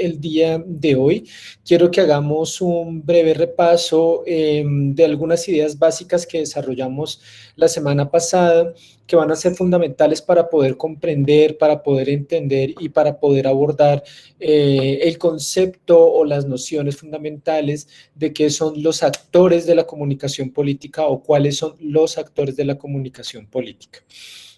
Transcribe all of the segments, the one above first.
el día de hoy. Quiero que hagamos un breve repaso de algunas ideas básicas que desarrollamos la semana pasada, que van a ser fundamentales para poder comprender, para poder entender y para poder abordar el concepto o las nociones fundamentales de qué son los actores de la comunicación política o cuáles son los actores de la comunicación política.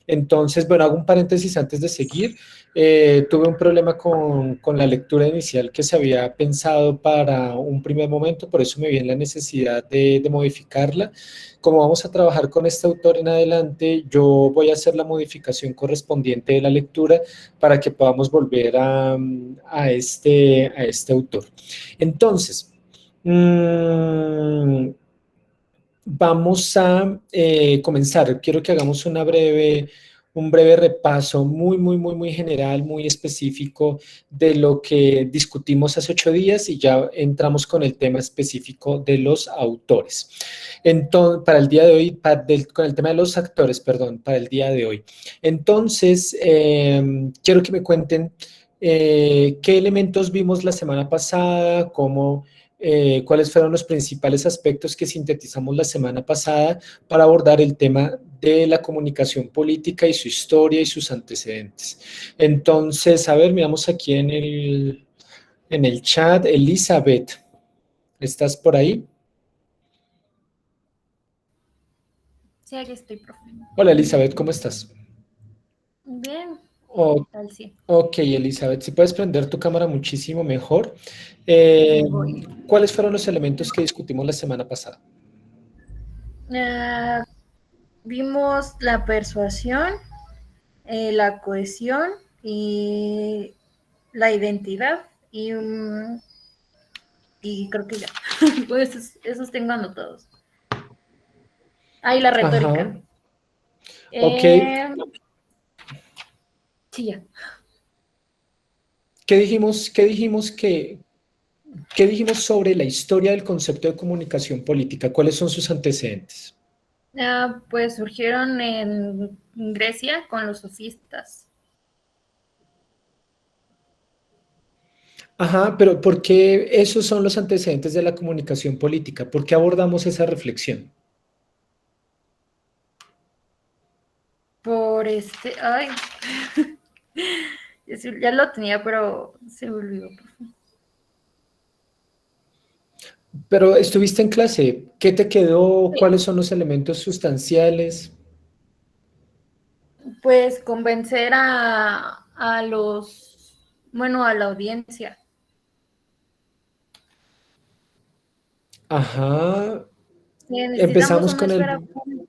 Entonces, bueno, hago un paréntesis antes de seguir. Tuve un problema con la lectura inicial que se había pensado para un primer momento, por eso me vi en la necesidad de modificarla. Como vamos a trabajar con este autor en adelante, yo voy a hacer la modificación correspondiente de la lectura para que podamos volver a este autor. Entonces, vamos a comenzar. Quiero que hagamos un breve repaso muy general, muy específico de lo que discutimos hace 8 días y ya entramos con el tema específico de los autores. Entonces, para el día de hoy, con el tema de los actores, perdón, para el día de hoy. Entonces, quiero que me cuenten qué elementos vimos la semana pasada, cuáles fueron los principales aspectos que sintetizamos la semana pasada para abordar el tema de la comunicación política y su historia y sus antecedentes. Entonces, a ver, miramos aquí en el chat. Elizabeth, ¿estás por ahí? Sí, aquí estoy, profe. Hola, Elizabeth, ¿cómo estás? Bien, Oh, tal sí. ok, Elizabeth, si puedes prender tu cámara muchísimo mejor. Voy. ¿Cuáles fueron los elementos que discutimos la semana pasada? Vimos la persuasión, la cohesión y la identidad y creo que ya. Pues esos tengo anotados. Y la retórica. Ajá, ok. Sí, ya. ¿Qué dijimos sobre la historia del concepto de comunicación política? ¿Cuáles son sus antecedentes? Pues surgieron en Grecia con los sofistas. Ajá, pero ¿por qué esos son los antecedentes de la comunicación política? ¿Por qué abordamos esa reflexión? Por ay, ya lo tenía, pero se me olvidó. Pero estuviste en clase, ¿qué te quedó? Sí, ¿Cuáles son los elementos sustanciales? pues convencer a la audiencia. Ajá, Necesitamos empezamos una con esfera el... pública.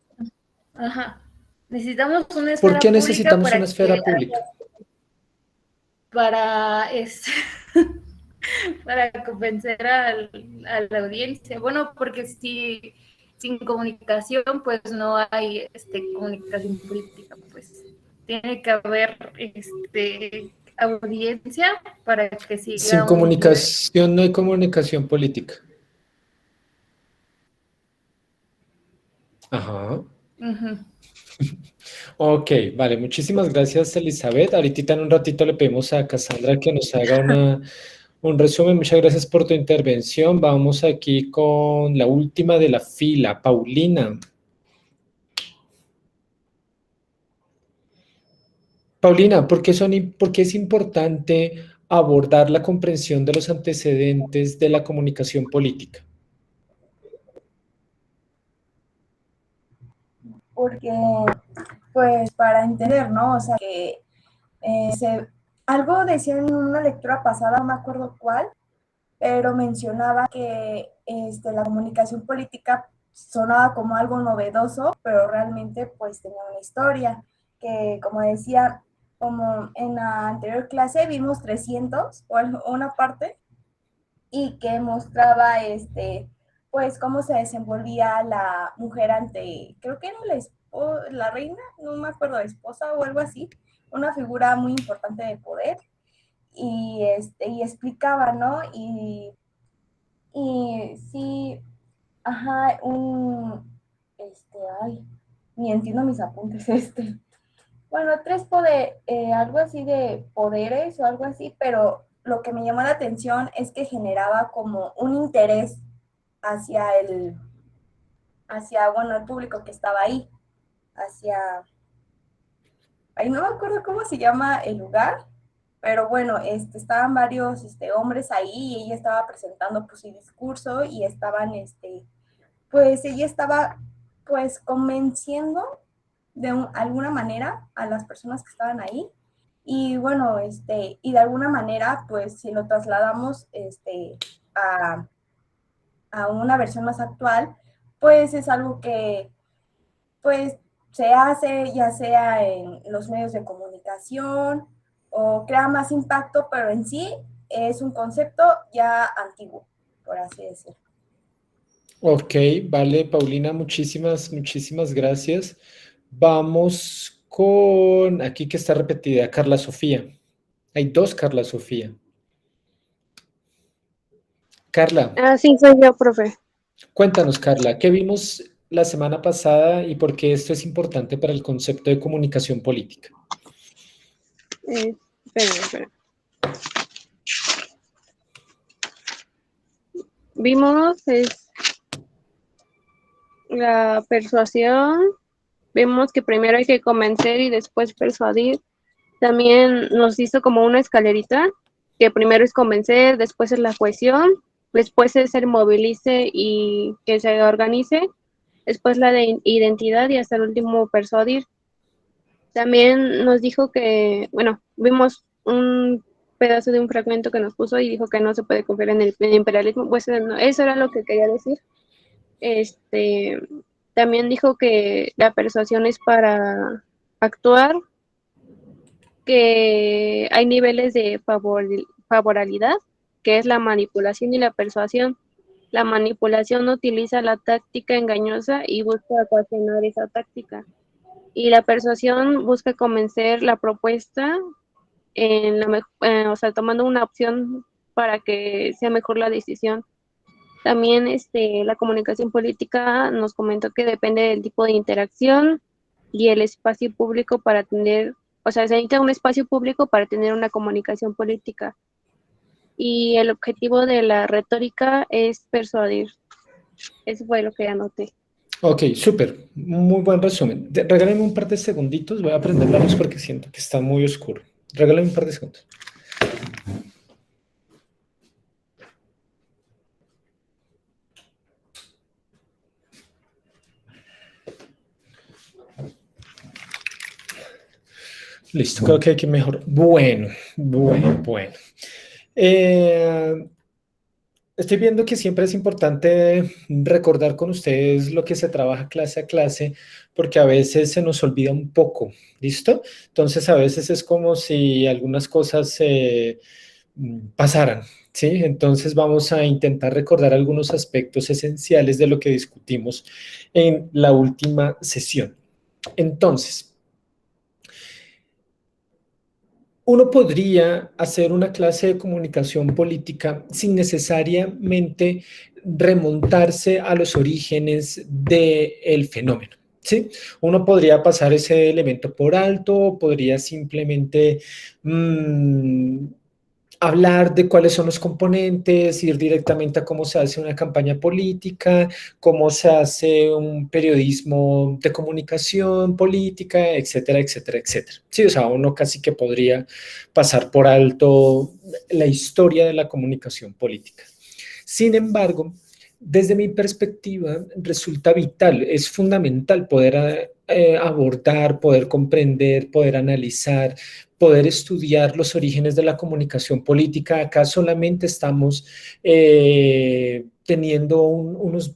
Ajá. Necesitamos una ¿Por esfera qué pública necesitamos una esfera pública? para para convencer a la audiencia. Bueno, porque si sin comunicación, pues no hay comunicación política, pues tiene que haber audiencia para que Sin siga un líder. comunicación no hay comunicación política. Ajá. Uh-huh. Ok, vale, muchísimas gracias, Elizabeth. Ahorita en un ratito le pedimos a Cassandra que nos haga un resumen. Muchas gracias por tu intervención. Vamos aquí con la última de la fila, Paulina. Paulina, ¿por qué es importante abordar la comprensión de los antecedentes de la comunicación política? Porque, pues, para entender, ¿no? O sea, que algo decía en una lectura pasada, no me acuerdo cuál, pero mencionaba que la comunicación política sonaba como algo novedoso, pero realmente pues tenía una historia, que como decía, como en la anterior clase vimos 300 o una parte y que mostraba pues cómo se desenvolvía la mujer ante, creo que era la reina, no me acuerdo, la esposa o algo así, una figura muy importante de poder y explicaba, ¿no? Y sí, ajá, ay, ni entiendo mis apuntes, bueno, algo así de poderes o algo así, pero lo que me llamó la atención es que generaba como un interés hacia bueno, el público que estaba ahí, ahí no me acuerdo cómo se llama el lugar, pero bueno, estaban varios hombres ahí y ella estaba presentando pues su discurso y estaban, pues ella estaba pues convenciendo alguna manera a las personas que estaban ahí. Y bueno, y de alguna manera, pues si lo trasladamos a, a una versión más actual, pues es algo que pues se hace ya sea en los medios de comunicación o crea más impacto, pero en sí es un concepto ya antiguo, por así decirlo. Ok, vale, Paulina, muchísimas gracias. Vamos con, aquí que está repetida, Carla Sofía. Hay dos Carla Sofía. Carla, Ah, sí, soy yo, profe. cuéntanos, Carla, ¿qué vimos la semana pasada y por qué esto es importante para el concepto de comunicación política? Espera. Vimos la persuasión, vimos que primero hay que convencer y después persuadir. También nos hizo como una escalerita, que primero es convencer, después es la cohesión, después es el movilice y que se organice, después la de identidad y hasta el último persuadir. También nos dijo que, bueno, vimos un pedazo de un fragmento que nos puso y dijo que no se puede confiar en el imperialismo. Pues eso era lo que quería decir. También dijo que la persuasión es para actuar, que hay niveles de favorabilidad, que es la manipulación y la persuasión. La manipulación utiliza la táctica engañosa y busca coaccionar esa táctica. Y la persuasión busca convencer la propuesta, o sea, tomando una opción para que sea mejor la decisión. También la comunicación política nos comentó que depende del tipo de interacción y el espacio público para tener, o sea, se necesita un espacio público para tener una comunicación política. Y el objetivo de la retórica es persuadir. Eso fue lo que anoté. Ok, súper, muy buen resumen. Regálenme un par de segunditos, voy a prender la luz porque siento que está muy oscuro. Regálenme un par de segundos. Listo, creo que aquí mejor. Bueno. Estoy viendo que siempre es importante recordar con ustedes lo que se trabaja clase a clase, porque a veces se nos olvida un poco, ¿listo? Entonces a veces es como si algunas cosas pasaran, ¿sí? Entonces vamos a intentar recordar algunos aspectos esenciales de lo que discutimos en la última sesión. Entonces, uno podría hacer una clase de comunicación política sin necesariamente remontarse a los orígenes del fenómeno, ¿sí? Uno podría pasar ese elemento por alto, podría simplemente hablar de cuáles son los componentes, ir directamente a cómo se hace una campaña política, cómo se hace un periodismo de comunicación política, etcétera, etcétera, etcétera. Sí, o sea, uno casi que podría pasar por alto la historia de la comunicación política. Sin embargo, desde mi perspectiva, resulta vital, es fundamental poder abordar, poder comprender, poder analizar, poder estudiar los orígenes de la comunicación política. Acá solamente estamos teniendo unos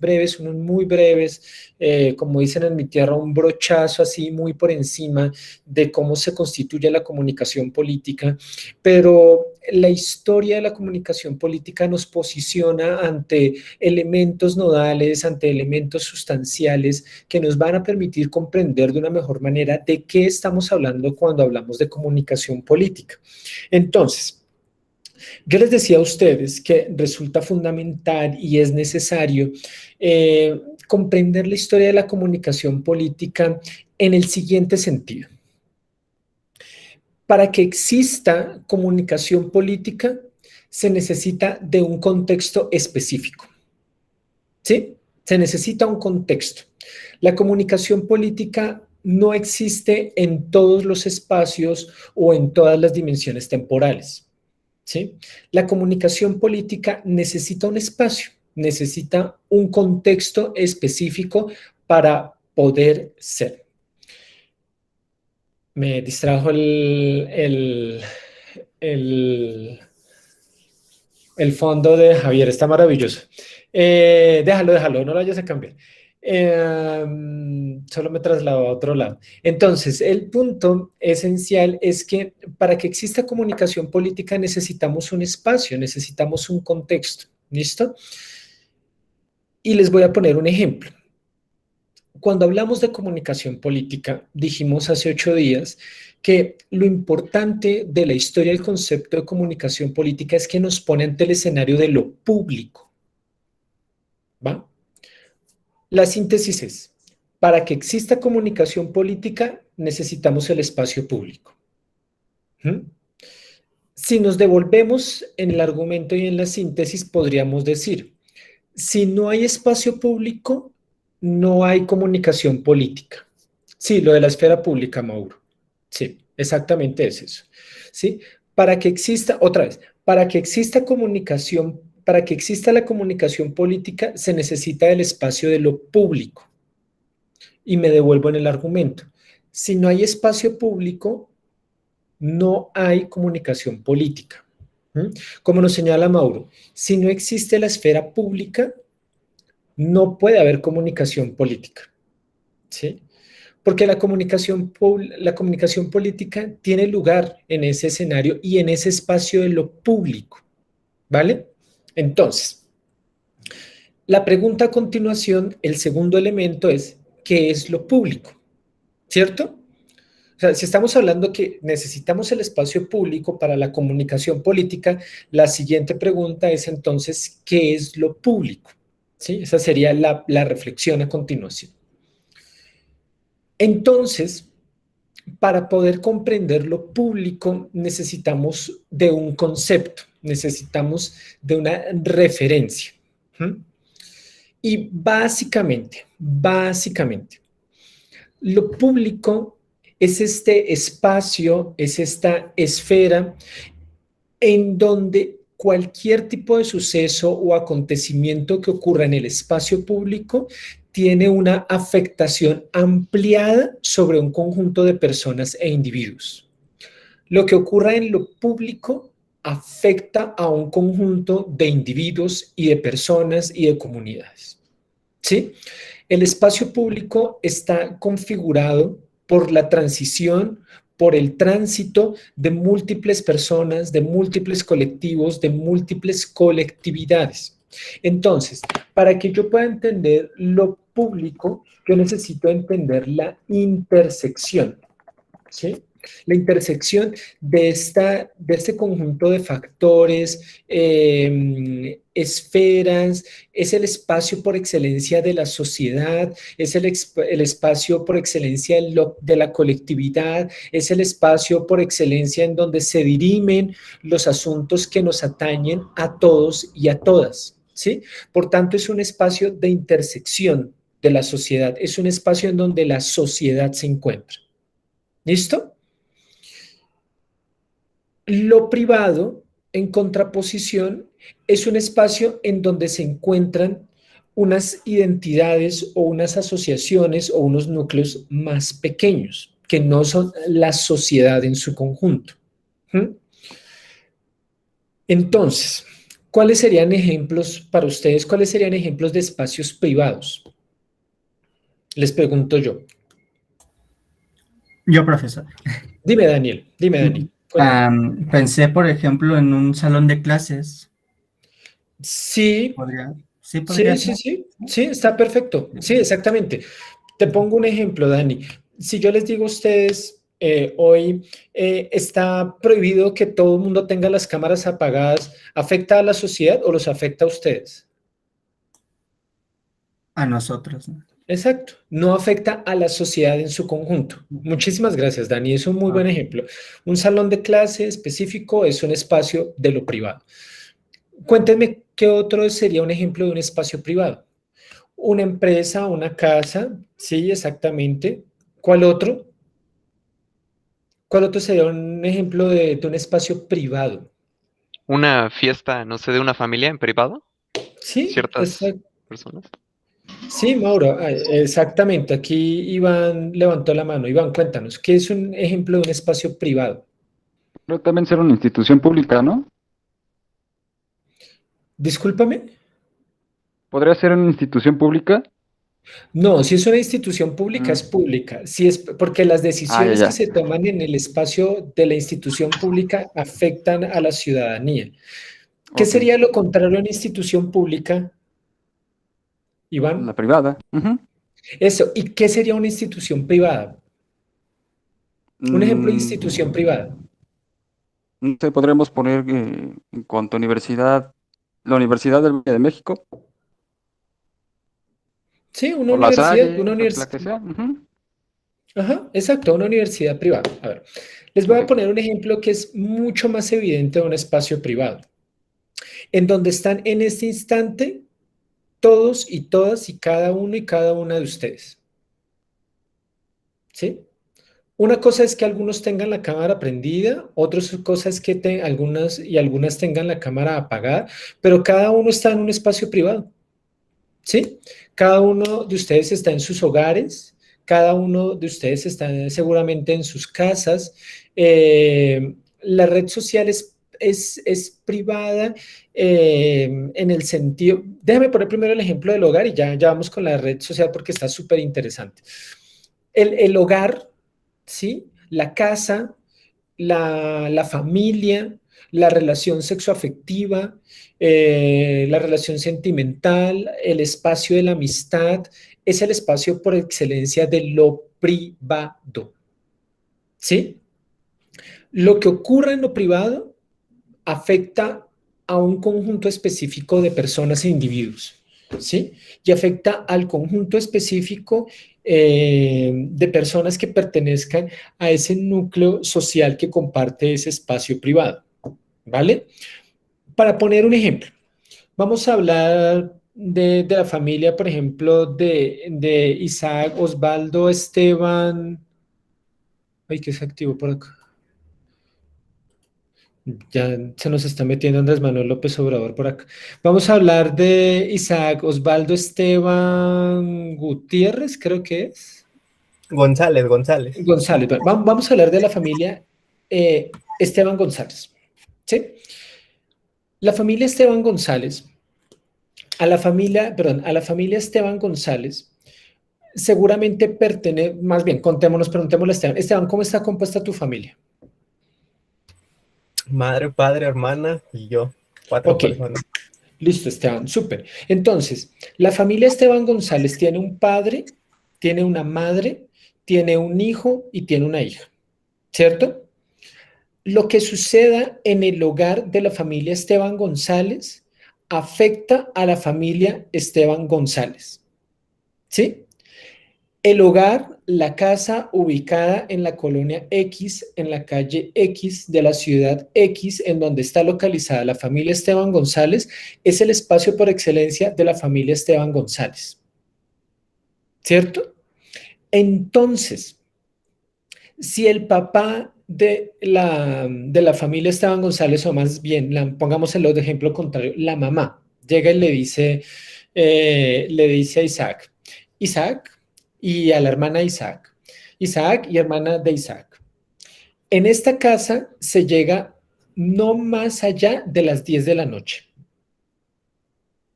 muy breves, como dicen en mi tierra, un brochazo así muy por encima de cómo se constituye la comunicación política, pero la historia de la comunicación política nos posiciona ante elementos nodales, ante elementos sustanciales que nos van a permitir comprender de una mejor manera de qué estamos hablando cuando hablamos de comunicación política. Entonces, yo les decía a ustedes que resulta fundamental y es necesario comprender la historia de la comunicación política en el siguiente sentido. Para que exista comunicación política, se necesita de un contexto específico. ¿Sí? Se necesita un contexto. La comunicación política no existe en todos los espacios o en todas las dimensiones temporales. ¿Sí? La comunicación política necesita un espacio, necesita un contexto específico para poder ser. Me distrajo el fondo de Javier, está maravilloso. Déjalo, no lo vayas a cambiar. Solo me traslado a otro lado. Entonces, el punto esencial es que para que exista comunicación política necesitamos un espacio, necesitamos un contexto. ¿Listo? Y les voy a poner un ejemplo. Cuando hablamos de comunicación política, dijimos hace 8 días que lo importante de la historia del concepto de comunicación política es que nos pone ante el escenario de lo público. ¿Va? La síntesis es, para que exista comunicación política, necesitamos el espacio público. ¿Mm? Si nos devolvemos en el argumento y en la síntesis, podríamos decir, si no hay espacio público, no hay comunicación política. Sí, lo de la esfera pública, Mauro. Sí, exactamente es eso. ¿Sí? Para que exista, otra vez, para que exista comunicación, para que exista la comunicación política, se necesita el espacio de lo público. Y me devuelvo en el argumento. Si no hay espacio público, no hay comunicación política. Como nos señala Mauro, si no existe la esfera pública, no puede haber comunicación política. ¿Sí? Porque la comunicación política tiene lugar en ese escenario y en ese espacio de lo público. ¿Vale? Entonces, la pregunta a continuación, el segundo elemento es, ¿qué es lo público? ¿Cierto? O sea, si estamos hablando que necesitamos el espacio público para la comunicación política, la siguiente pregunta es entonces, ¿qué es lo público? ¿Sí? Esa sería la reflexión a continuación. Entonces, para poder comprender lo público, necesitamos de un concepto, necesitamos de una referencia. Y básicamente, lo público es este espacio, es esta esfera en donde cualquier tipo de suceso o acontecimiento que ocurra en el espacio público tiene una afectación ampliada sobre un conjunto de personas e individuos. Lo que ocurra en lo público afecta a un conjunto de individuos y de personas y de comunidades. ¿Sí? El espacio público está configurado por la transición, por el tránsito de múltiples personas, de múltiples colectivos, de múltiples colectividades. Entonces, para que yo pueda entender lo público, yo necesito entender la intersección, ¿sí? La intersección de este conjunto de factores, esferas, es el espacio por excelencia de la sociedad, es el espacio por excelencia de la colectividad, es el espacio por excelencia en donde se dirimen los asuntos que nos atañen a todos y a todas, ¿sí? Por tanto, es un espacio de intersección de la sociedad, es un espacio en donde la sociedad se encuentra. ¿Listo? Lo privado, en contraposición, es un espacio en donde se encuentran unas identidades o unas asociaciones o unos núcleos más pequeños, que no son la sociedad en su conjunto. Entonces, ¿cuáles serían ejemplos para ustedes? ¿Cuáles serían ejemplos de espacios privados? Les pregunto yo. Yo, profesor. Dime, Daniel. Pensé, por ejemplo, en un salón de clases. Sí. ¿Podría ser? Sí, está perfecto. Sí, exactamente. Te pongo un ejemplo, Dani. Si yo les digo a ustedes, hoy está prohibido que todo el mundo tenga las cámaras apagadas, ¿afecta a la sociedad o los afecta a ustedes? A nosotros, ¿no? Exacto, no afecta a la sociedad en su conjunto. Muchísimas gracias, Dani, es un muy buen ejemplo. Un salón de clase específico es un espacio de lo privado. Cuéntenme qué otro sería un ejemplo de un espacio privado. Una empresa, una casa, sí, exactamente. ¿Cuál otro? ¿Cuál otro sería un ejemplo de un espacio privado? Una fiesta, no sé, de una familia en privado, Sí, ciertas personas. sí, Mauro, exactamente. Aquí Iván levantó la mano. Iván, cuéntanos, ¿qué es un ejemplo de un espacio privado? Creo también ser una institución pública, ¿no? Discúlpame. ¿Podría ser una institución pública? No, si es una institución pública, es Mm. pública. Si es porque las Ah, ya, decisiones que ya. se toman en el espacio de la institución pública afectan a la ciudadanía. ¿Qué Ok. sería lo contrario a una institución pública, La Iván? privada. Ujú. Eso. ¿Y qué sería una institución privada? Un ejemplo de Mm, institución privada. no sé, podríamos poner en cuanto a universidad, la Universidad del Valle de México, Sí, o la una Salle, la que universidad. sea. Ujú. Ajá, exacto, una universidad privada. A ver, les voy a Ok. poner un ejemplo que es mucho más evidente de un espacio privado, en donde están en este instante todos y todas y cada uno y cada una de ustedes. ¿Sí? Una cosa es que algunos tengan la cámara prendida, otra cosa es que algunas y algunas tengan la cámara apagada, pero cada uno está en un espacio privado. ¿Sí? Cada uno de ustedes está en sus hogares, cada uno de ustedes está seguramente en sus casas. La red social es privada en el sentido, déjame poner primero el ejemplo del hogar y ya vamos con la red social porque está súper interesante. El hogar, ¿sí? La casa, la familia, la relación sexoafectiva, la relación sentimental, el espacio de la amistad, es el espacio por excelencia de lo privado. ¿Sí? Lo que ocurre en lo privado afecta a un conjunto específico de personas e individuos. ¿Sí? Y afecta al conjunto específico de personas que pertenezcan a ese núcleo social que comparte ese espacio privado. ¿Vale? Para poner un ejemplo, vamos a hablar de la familia, por ejemplo, de Isaac, Osvaldo, Esteban. Ay, ¿qué se activó por acá? Ya se nos está metiendo Andrés Manuel López Obrador por acá. Vamos a hablar de Isaac, Osvaldo, Esteban Gutiérrez, creo que es. González, González. González. Vamos a hablar de la familia Esteban González. ¿Sí? La familia Esteban González, a la familia Esteban González, seguramente pertenece, más bien, preguntémosle a Esteban. Esteban, ¿cómo está compuesta tu familia? Madre, padre, hermana y yo. 4 Ok, personas. listo, Esteban, súper. Entonces, la familia Esteban González tiene un padre, tiene una madre, tiene un hijo y tiene una hija, ¿cierto? Lo que suceda en el hogar de la familia Esteban González afecta a la familia Esteban González, ¿sí? El hogar, la casa ubicada en la colonia X, en la calle X de la ciudad X, en donde está localizada la familia Esteban González, es el espacio por excelencia de la familia Esteban González, ¿cierto? Entonces, si el papá de la familia Esteban González, o más bien, pongamos el otro ejemplo contrario, la mamá llega y le dice a Isaac, Isaac, y a la hermana Isaac, Isaac y hermana de Isaac. En esta casa se llega no más allá de las 10 de la noche,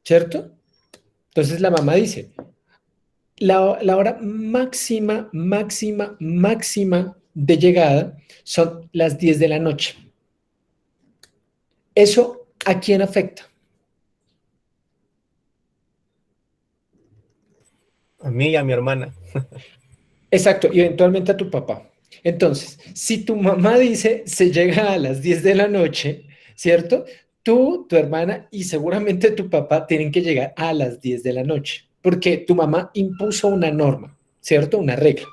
¿cierto? Entonces la mamá dice, la hora máxima, máxima, máxima de llegada son las 10 de la noche. ¿Eso a quién afecta? A mí y a mi hermana. Exacto, y eventualmente a tu papá. Entonces, si tu mamá dice se llega a las 10 de la noche, ¿cierto? Tú, tu hermana y seguramente tu papá tienen que llegar a las 10 de la noche, porque tu mamá impuso una norma, ¿cierto? Una regla.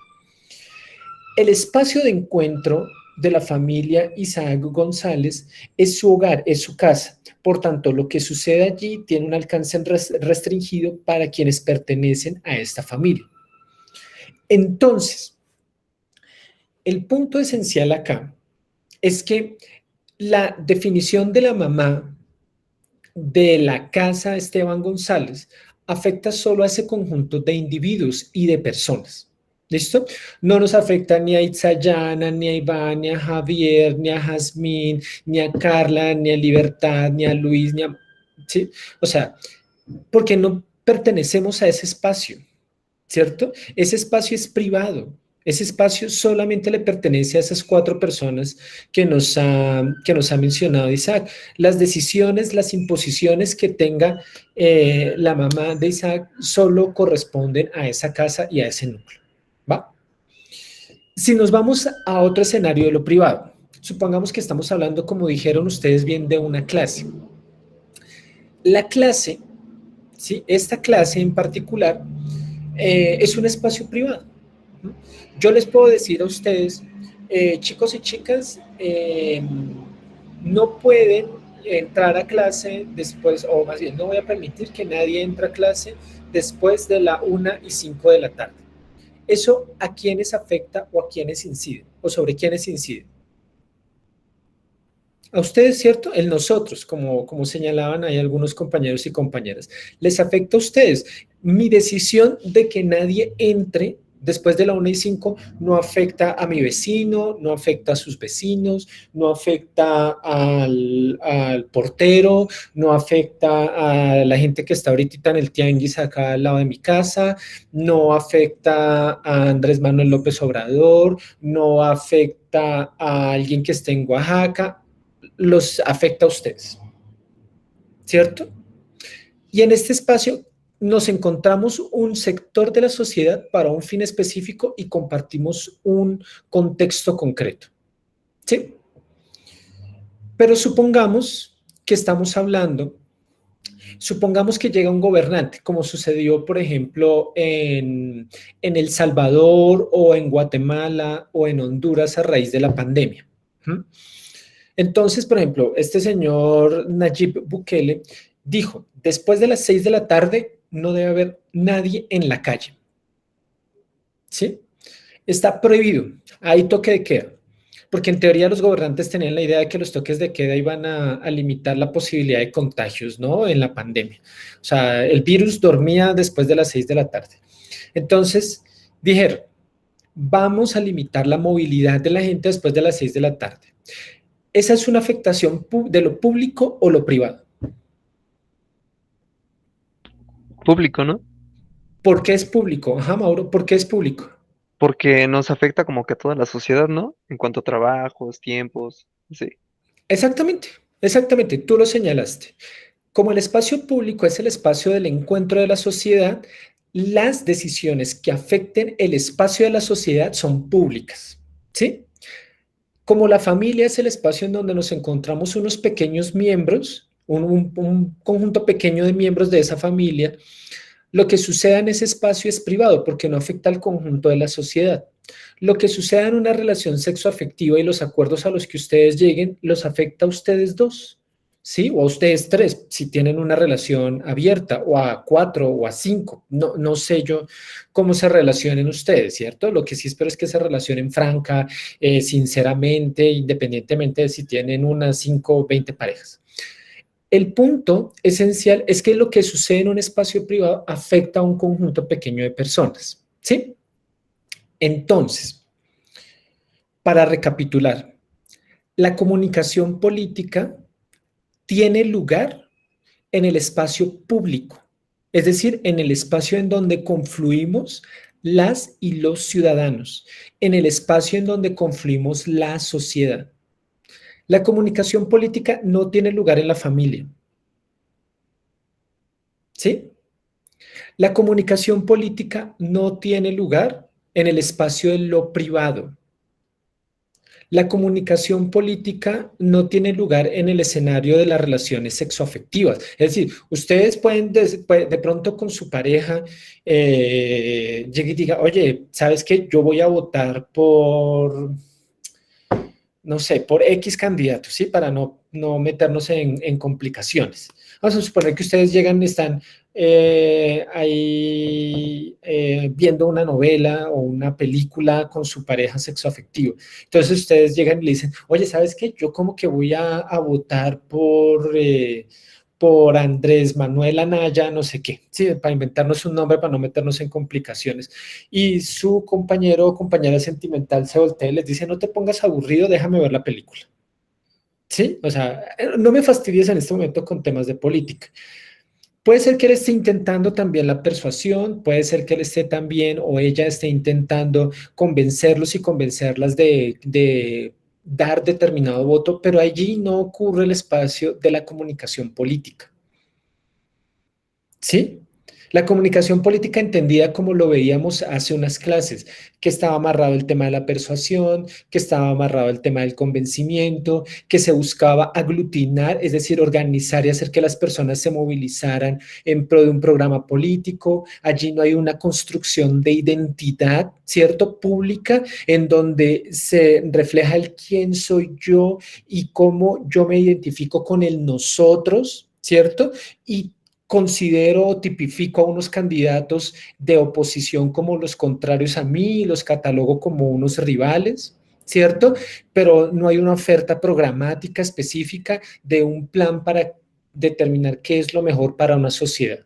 El espacio de encuentro de la familia Isaac González es su hogar, es su casa. Por tanto, lo que sucede allí tiene un alcance restringido para quienes pertenecen a esta familia. Entonces, el punto esencial acá es que la definición de la mamá de la casa Esteban González afecta solo a ese conjunto de individuos y de personas. ¿Listo? No nos afecta ni a Itzayana, ni a Iván, ni a Javier, ni a Jazmín, ni a Carla, ni a Libertad, ni a Luis, ni a... ¿sí? O sea, porque no pertenecemos a ese espacio, ¿cierto? Ese espacio es privado. Ese espacio solamente le pertenece a esas 4 personas que nos ha mencionado Isaac. Las decisiones, las imposiciones que tenga la mamá de Isaac solo corresponden a esa casa y a ese núcleo. ¿Va? Si nos vamos a otro escenario de lo privado, supongamos que estamos hablando, como dijeron ustedes bien, de una clase. La clase, ¿sí? Esta clase en particular es un espacio privado. Yo les puedo decir a ustedes, chicos y chicas, no pueden entrar a clase después, o más bien, no voy a permitir que nadie entre a clase después de la 1:05 de la tarde. ¿Eso a quiénes afecta o a quiénes incide? ¿O sobre quiénes incide? A ustedes, ¿cierto? El nosotros, como señalaban ahí algunos compañeros y compañeras. Les afecta a ustedes. Mi decisión de que nadie entre después de la 1:05 no afecta a mi vecino, no afecta a sus vecinos, no afecta al portero, no afecta a la gente que está ahorita en el tianguis acá al lado de mi casa, no afecta a Andrés Manuel López Obrador, no afecta a alguien que esté en Oaxaca, los afecta a ustedes, ¿cierto? Y en este espacio nos encontramos un sector de la sociedad para un fin específico y compartimos un contexto concreto, ¿sí? Pero supongamos que estamos hablando, supongamos que llega un gobernante, como sucedió, por ejemplo, en El Salvador o en Guatemala o en Honduras a raíz de la pandemia. Entonces, por ejemplo, este señor Nayib Bukele dijo, después de las 6 de la tarde no debe haber nadie en la calle. ¿Sí? Está prohibido. Hay toque de queda. Porque en teoría los gobernantes tenían la idea de que los toques de queda iban a limitar la posibilidad de contagios, ¿no? En la pandemia. O sea, el virus dormía después de las 6 de la tarde. Entonces, dijeron, vamos a limitar la movilidad de la gente después de las 6 de la tarde. ¿Esa es una afectación de lo público o lo privado? Público, ¿no? ¿Por qué es público? Ajá, Mauro, ¿por qué es público? Porque nos afecta como que a toda la sociedad, ¿no? En cuanto a trabajos, tiempos, sí. Exactamente, exactamente, tú lo señalaste. Como el espacio público es el espacio del encuentro de la sociedad, las decisiones que afecten el espacio de la sociedad son públicas, ¿sí? Como la familia es el espacio en donde nos encontramos unos pequeños miembros, un conjunto pequeño de miembros de esa familia, lo que suceda en ese espacio es privado porque no afecta al conjunto de la sociedad. Lo que suceda en una relación sexoafectiva y los acuerdos a los que ustedes lleguen los afecta a ustedes 2, ¿sí? O a ustedes 3, si tienen una relación abierta, o a 4 o a 5. No sé yo cómo se relacionen ustedes, ¿cierto? Lo que sí espero es que se relacionen franca, sinceramente, independientemente de si tienen unas 5 o 20 parejas. El punto esencial es que lo que sucede en un espacio privado afecta a un conjunto pequeño de personas, ¿sí? Entonces, para recapitular, la comunicación política tiene lugar en el espacio público, es decir, en el espacio en donde confluimos las y los ciudadanos, en el espacio en donde confluimos la sociedad. La comunicación política no tiene lugar en la familia. ¿Sí? La comunicación política no tiene lugar en el espacio de lo privado. La comunicación política no tiene lugar en el escenario de las relaciones sexoafectivas. Es decir, ustedes pueden de pronto con su pareja llegue y diga, oye, ¿sabes qué? Yo voy a votar por no sé, por X candidato, ¿sí? Para no meternos en complicaciones. Vamos a suponer que ustedes llegan y están ahí viendo una novela o una película con su pareja sexoafectivo. Entonces ustedes llegan y le dicen, oye, ¿sabes qué? Yo como que voy a votar por Andrés Manuel Anaya, no sé qué, sí, para inventarnos un nombre, para no meternos en complicaciones. Y su compañero o compañera sentimental se voltea y les dice, no te pongas aburrido, déjame ver la película. ¿Sí? O sea, no me fastidies en este momento con temas de política. Puede ser que él esté intentando también la persuasión, puede ser que él esté también o ella esté intentando convencerlos y convencerlas de dar determinado voto, pero allí no ocurre el espacio de la comunicación política. ¿Sí? La comunicación política entendida como lo veíamos hace unas clases, que estaba amarrado el tema de la persuasión, que estaba amarrado el tema del convencimiento, que se buscaba aglutinar, es decir, organizar y hacer que las personas se movilizaran en pro de un programa político. Allí no hay una construcción de identidad, ¿cierto? Pública, en donde se refleja el quién soy yo y cómo yo me identifico con el nosotros, ¿cierto? Y considero o tipifico a unos candidatos de oposición como los contrarios a mí, los catalogo como unos rivales, ¿cierto? Pero no hay una oferta programática específica de un plan para determinar qué es lo mejor para una sociedad.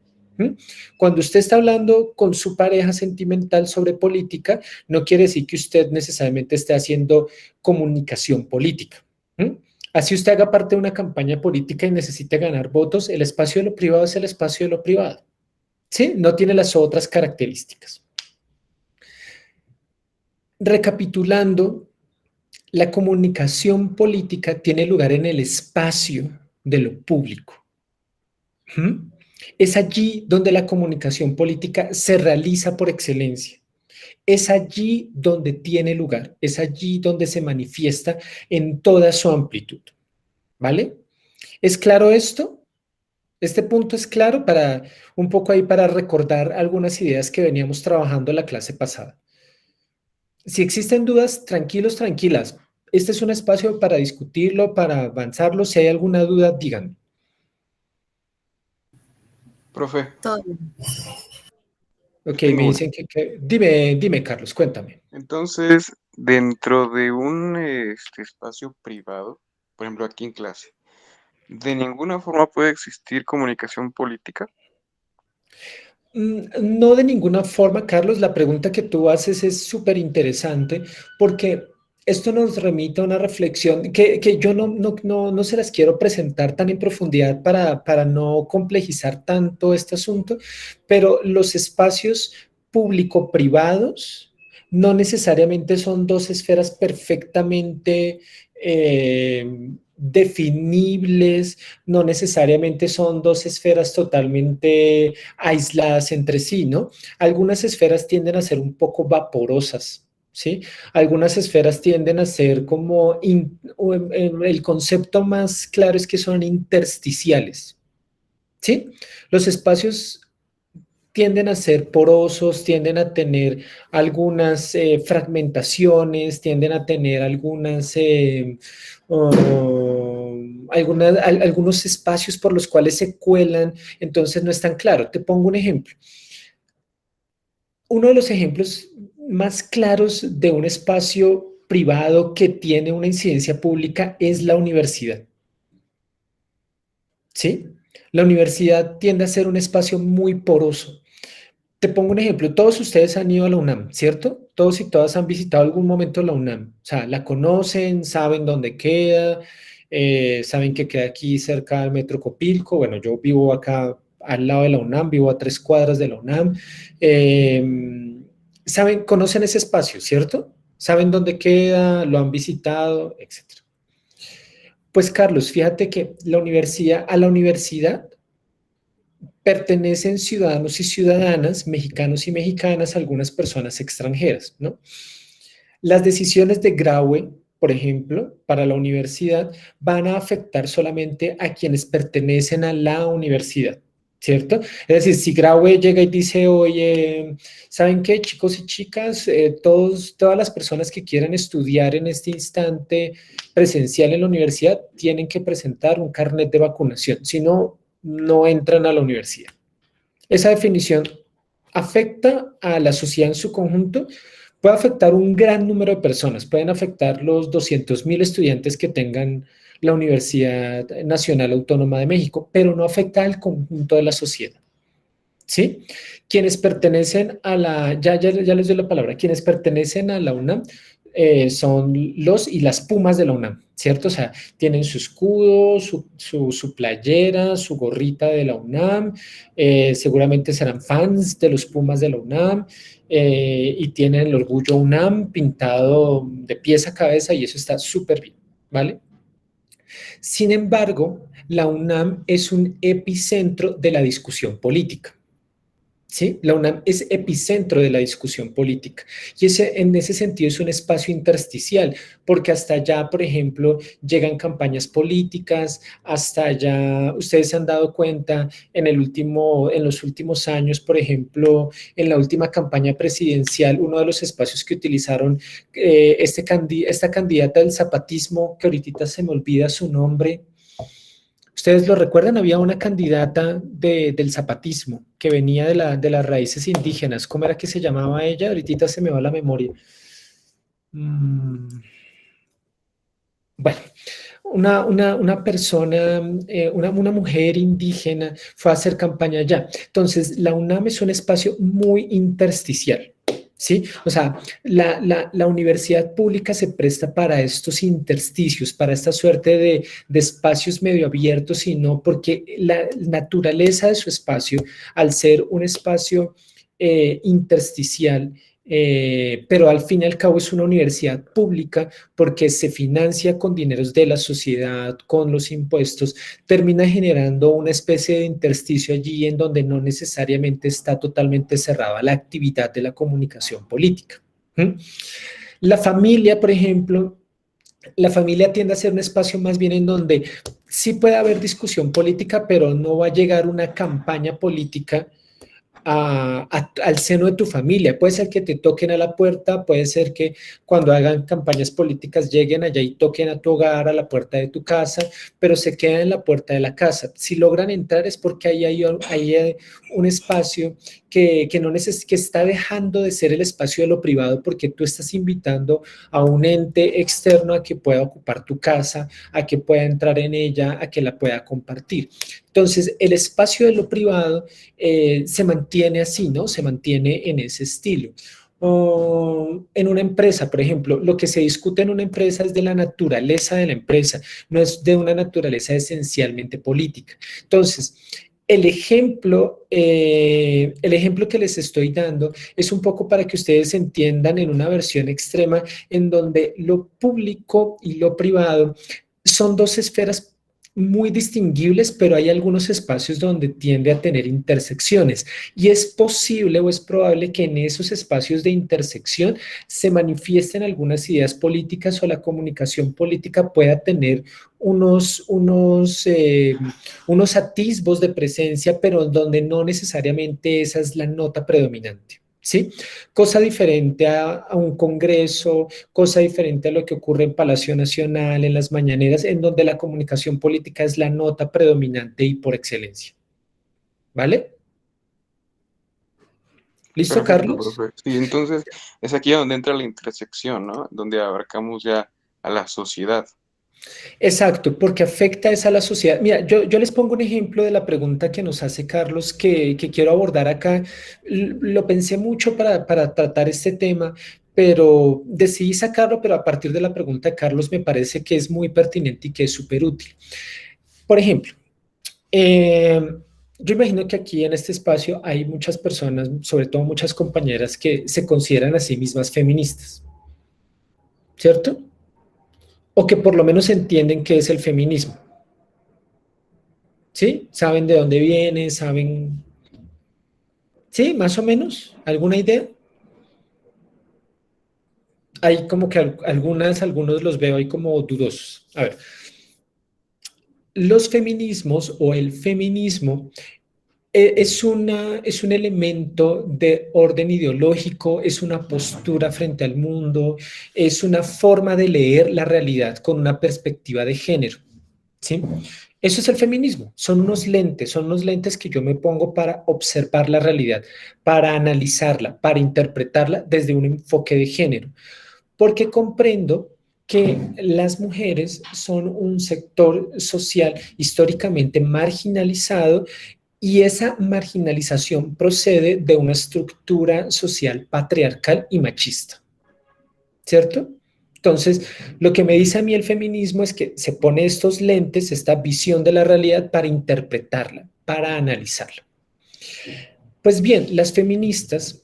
Cuando usted está hablando con su pareja sentimental sobre política, no quiere decir que usted necesariamente esté haciendo comunicación política. Así usted haga parte de una campaña política y necesite ganar votos, el espacio de lo privado es el espacio de lo privado. ¿Sí? No tiene las otras características. Recapitulando, la comunicación política tiene lugar en el espacio de lo público. Es allí donde la comunicación política se realiza por excelencia. Es allí donde tiene lugar, es allí donde se manifiesta en toda su amplitud. ¿Vale? ¿Es claro esto? Este punto es claro para un poco ahí para recordar algunas ideas que veníamos trabajando la clase pasada. Si existen dudas, tranquilos, tranquilas. Este es un espacio para discutirlo, para avanzarlo. Si hay alguna duda, díganme. Profe. Todo bien. Ok, me dicen que... Dime, Carlos, cuéntame. Entonces, dentro de un espacio privado, por ejemplo, aquí en clase, ¿de ninguna forma puede existir comunicación política? No de ninguna forma, Carlos. La pregunta que tú haces es súper interesante porque esto nos remite a una reflexión que yo no se las quiero presentar tan en profundidad para no complejizar tanto este asunto, pero los espacios público-privados no necesariamente son dos esferas perfectamente definibles, no necesariamente son dos esferas totalmente aisladas entre sí, ¿no? Algunas esferas tienden a ser un poco vaporosas, ¿sí? Algunas esferas tienden a ser como, el concepto más claro es que son intersticiales, ¿sí? Los espacios tienden a ser porosos, tienden a tener algunas fragmentaciones, tienden a tener algunos espacios por los cuales se cuelan, entonces no es tan claro. Te pongo un ejemplo. Uno de los ejemplos más claros de un espacio privado que tiene una incidencia pública es la universidad. ¿Sí? La universidad tiende a ser un espacio muy poroso. Te pongo un ejemplo, todos ustedes han ido a la UNAM, ¿cierto? Todos y todas han visitado algún momento la UNAM, o sea, la conocen, saben dónde queda, saben que queda aquí cerca del Metro Copilco. Bueno, yo vivo acá al lado de la UNAM, vivo a 3 cuadras de la UNAM. Saben, conocen ese espacio, ¿cierto? Saben dónde queda, lo han visitado, etcétera. Pues Carlos, fíjate que a la universidad pertenecen ciudadanos y ciudadanas, mexicanos y mexicanas, algunas personas extranjeras, ¿no? Las decisiones de Graue, por ejemplo, para la universidad, van a afectar solamente a quienes pertenecen a la universidad, ¿cierto? Es decir, si Graue llega y dice, oye, ¿saben qué, chicos y chicas? Todas las personas que quieran estudiar en este instante presencial en la universidad tienen que presentar un carnet de vacunación, si no, no entran a la universidad. Esa definición afecta a la sociedad en su conjunto, puede afectar un gran número de personas, pueden afectar los 200.000 estudiantes que tengan la Universidad Nacional Autónoma de México, pero no afecta al conjunto de la sociedad. ¿Sí? Quienes pertenecen a ya les doy la palabra, quienes pertenecen a la UNAM son los y las Pumas de la UNAM, ¿cierto? O sea, tienen su escudo, su playera, su gorrita de la UNAM, seguramente serán fans de los Pumas de la UNAM y tienen el orgullo UNAM pintado de pies a cabeza y eso está súper bien, ¿vale? Sin embargo, la UNAM es un epicentro de la discusión política. ¿Sí? La UNAM es epicentro de la discusión política y en ese sentido es un espacio intersticial, porque hasta allá, por ejemplo, llegan campañas políticas, hasta allá, ustedes se han dado cuenta en los últimos años, por ejemplo, en la última campaña presidencial, uno de los espacios que utilizaron esta candidata del zapatismo, que ahorita se me olvida su nombre. ¿Ustedes lo recuerdan? Había una candidata del zapatismo que venía de las raíces indígenas. ¿Cómo era que se llamaba ella? Ahorita se me va la memoria. Bueno, una persona, una mujer indígena fue a hacer campaña allá. Entonces, la UNAM es un espacio muy intersticial. ¿Sí? O sea, la universidad pública se presta para estos intersticios, para esta suerte de espacios medio abiertos, sino porque la naturaleza de su espacio, al ser un espacio intersticial, pero al fin y al cabo es una universidad pública porque se financia con dineros de la sociedad, con los impuestos, termina generando una especie de intersticio allí en donde no necesariamente está totalmente cerrada la actividad de la comunicación política. La familia, por ejemplo, la familia tiende a ser un espacio más bien en donde sí puede haber discusión política, pero no va a llegar una campaña política al seno de tu familia. Puede ser que te toquen a la puerta, puede ser que cuando hagan campañas políticas lleguen allá y toquen a tu hogar, a la puerta de tu casa, pero se quedan en la puerta de la casa. Si logran entrar es porque ahí hay un espacio que está dejando de ser el espacio de lo privado porque tú estás invitando a un ente externo a que pueda ocupar tu casa, a que pueda entrar en ella, a que la pueda compartir. Entonces, el espacio de lo privado se mantiene así, ¿no? Se mantiene en ese estilo. En una empresa, por ejemplo, lo que se discute en una empresa es de la naturaleza de la empresa, no es de una naturaleza esencialmente política. Entonces, el ejemplo que les estoy dando es un poco para que ustedes entiendan en una versión extrema en donde lo público y lo privado son dos esferas muy distinguibles, pero hay algunos espacios donde tiende a tener intersecciones y es posible o es probable que en esos espacios de intersección se manifiesten algunas ideas políticas o la comunicación política pueda tener unos atisbos de presencia, pero donde no necesariamente esa es la nota predominante. ¿Sí? Cosa diferente a un congreso, cosa diferente a lo que ocurre en Palacio Nacional, en las mañaneras, en donde la comunicación política es la nota predominante y por excelencia. ¿Vale? ¿Listo, Perfecto, Carlos? profe. Sí, entonces es aquí donde entra la intersección, ¿no? Donde abarcamos ya a la sociedad. Exacto, porque afecta es a la sociedad. Mira, yo les pongo un ejemplo de la pregunta que nos hace Carlos que quiero abordar acá. Lo pensé mucho para tratar este tema, pero decidí sacarlo, pero a partir de la pregunta de Carlos me parece que es muy pertinente y que es súper útil. Por ejemplo, yo imagino que aquí en este espacio hay muchas personas, sobre todo muchas compañeras que se consideran a sí mismas feministas, ¿cierto? O que por lo menos entienden qué es el feminismo. ¿Sí? ¿Saben de dónde viene? ¿Saben? ¿Sí? Más o menos. ¿Alguna idea? Hay como que algunos los veo ahí como dudosos. A ver. Los feminismos o el feminismo Es un elemento de orden ideológico, es una postura frente al mundo, es una forma de leer la realidad con una perspectiva de género, ¿sí? Eso es el feminismo, son unos lentes que yo me pongo para observar la realidad, para analizarla, para interpretarla desde un enfoque de género, porque comprendo que las mujeres son un sector social históricamente marginalizado y esa marginalización procede de una estructura social patriarcal y machista, ¿cierto? Entonces, lo que me dice a mí el feminismo es que se pone estos lentes, esta visión de la realidad para interpretarla, para analizarla. Pues bien, las feministas,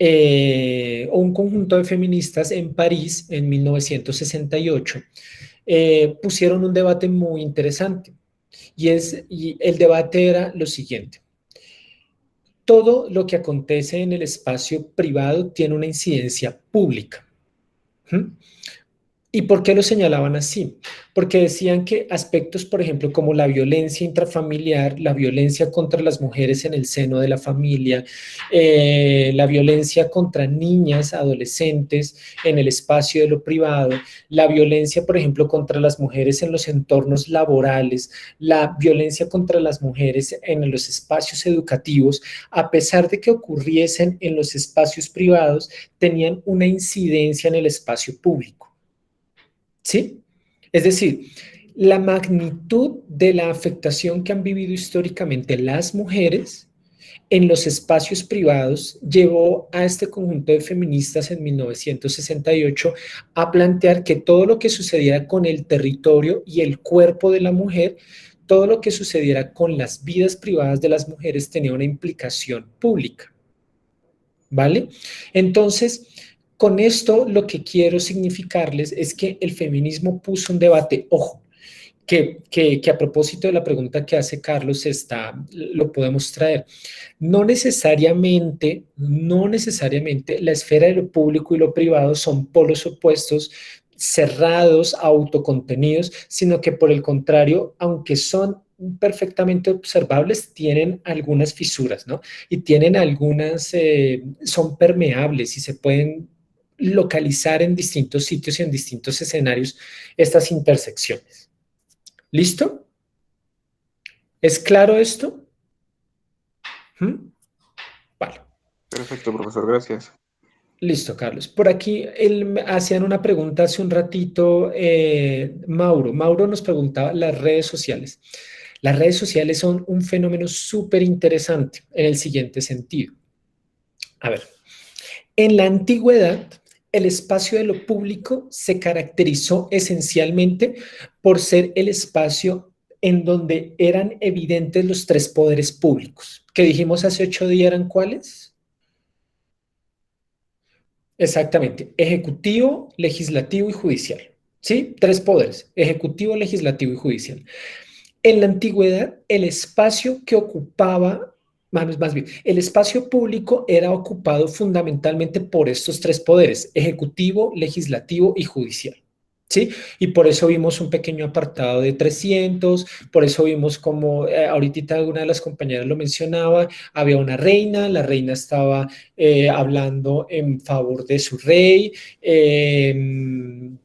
o un conjunto de feministas en París en 1968, pusieron un debate muy interesante y el debate era lo siguiente. Todo lo que acontece en el espacio privado tiene una incidencia pública. ¿Mm? ¿Y por qué lo señalaban así? Porque decían que aspectos, por ejemplo, como la violencia intrafamiliar, la violencia contra las mujeres en el seno de la familia, la violencia contra niñas, adolescentes en el espacio de lo privado, la violencia, por ejemplo, contra las mujeres en los entornos laborales, la violencia contra las mujeres en los espacios educativos, a pesar de que ocurriesen en los espacios privados, tenían una incidencia en el espacio público. ¿Sí? Es decir, la magnitud de la afectación que han vivido históricamente las mujeres en los espacios privados llevó a este conjunto de feministas en 1968 a plantear que todo lo que sucediera con el territorio y el cuerpo de la mujer, todo lo que sucediera con las vidas privadas de las mujeres tenía una implicación pública. ¿Vale? Entonces, con esto lo que quiero significarles es que el feminismo puso un debate, ojo, que a propósito de la pregunta que hace Carlos lo podemos traer. No necesariamente la esfera de lo público y lo privado son polos opuestos, cerrados, autocontenidos, sino que por el contrario, aunque son perfectamente observables, tienen algunas fisuras, ¿no? Y tienen son permeables y se pueden localizar en distintos sitios y en distintos escenarios estas intersecciones. ¿Listo? ¿Es claro esto? Vale. Perfecto, profesor, gracias. Listo, Carlos. Por aquí hacían una pregunta hace un ratito, Mauro. Mauro nos preguntaba las redes sociales. Las redes sociales son un fenómeno súper interesante en el siguiente sentido. A ver, en la antigüedad, el espacio de lo público se caracterizó esencialmente por ser el espacio en donde eran evidentes los tres poderes públicos. ¿Que dijimos hace 8 días eran cuáles? Exactamente, ejecutivo, legislativo y judicial. ¿Sí? 3 poderes, ejecutivo, legislativo y judicial. En la antigüedad, el espacio que ocupaba, más bien, el espacio público era ocupado fundamentalmente por estos 3 poderes, ejecutivo, legislativo y judicial. ¿Sí? Y por eso vimos un pequeño apartado de 300, por eso vimos como, ahorita alguna de las compañeras lo mencionaba, había una reina, la reina estaba hablando en favor de su rey, que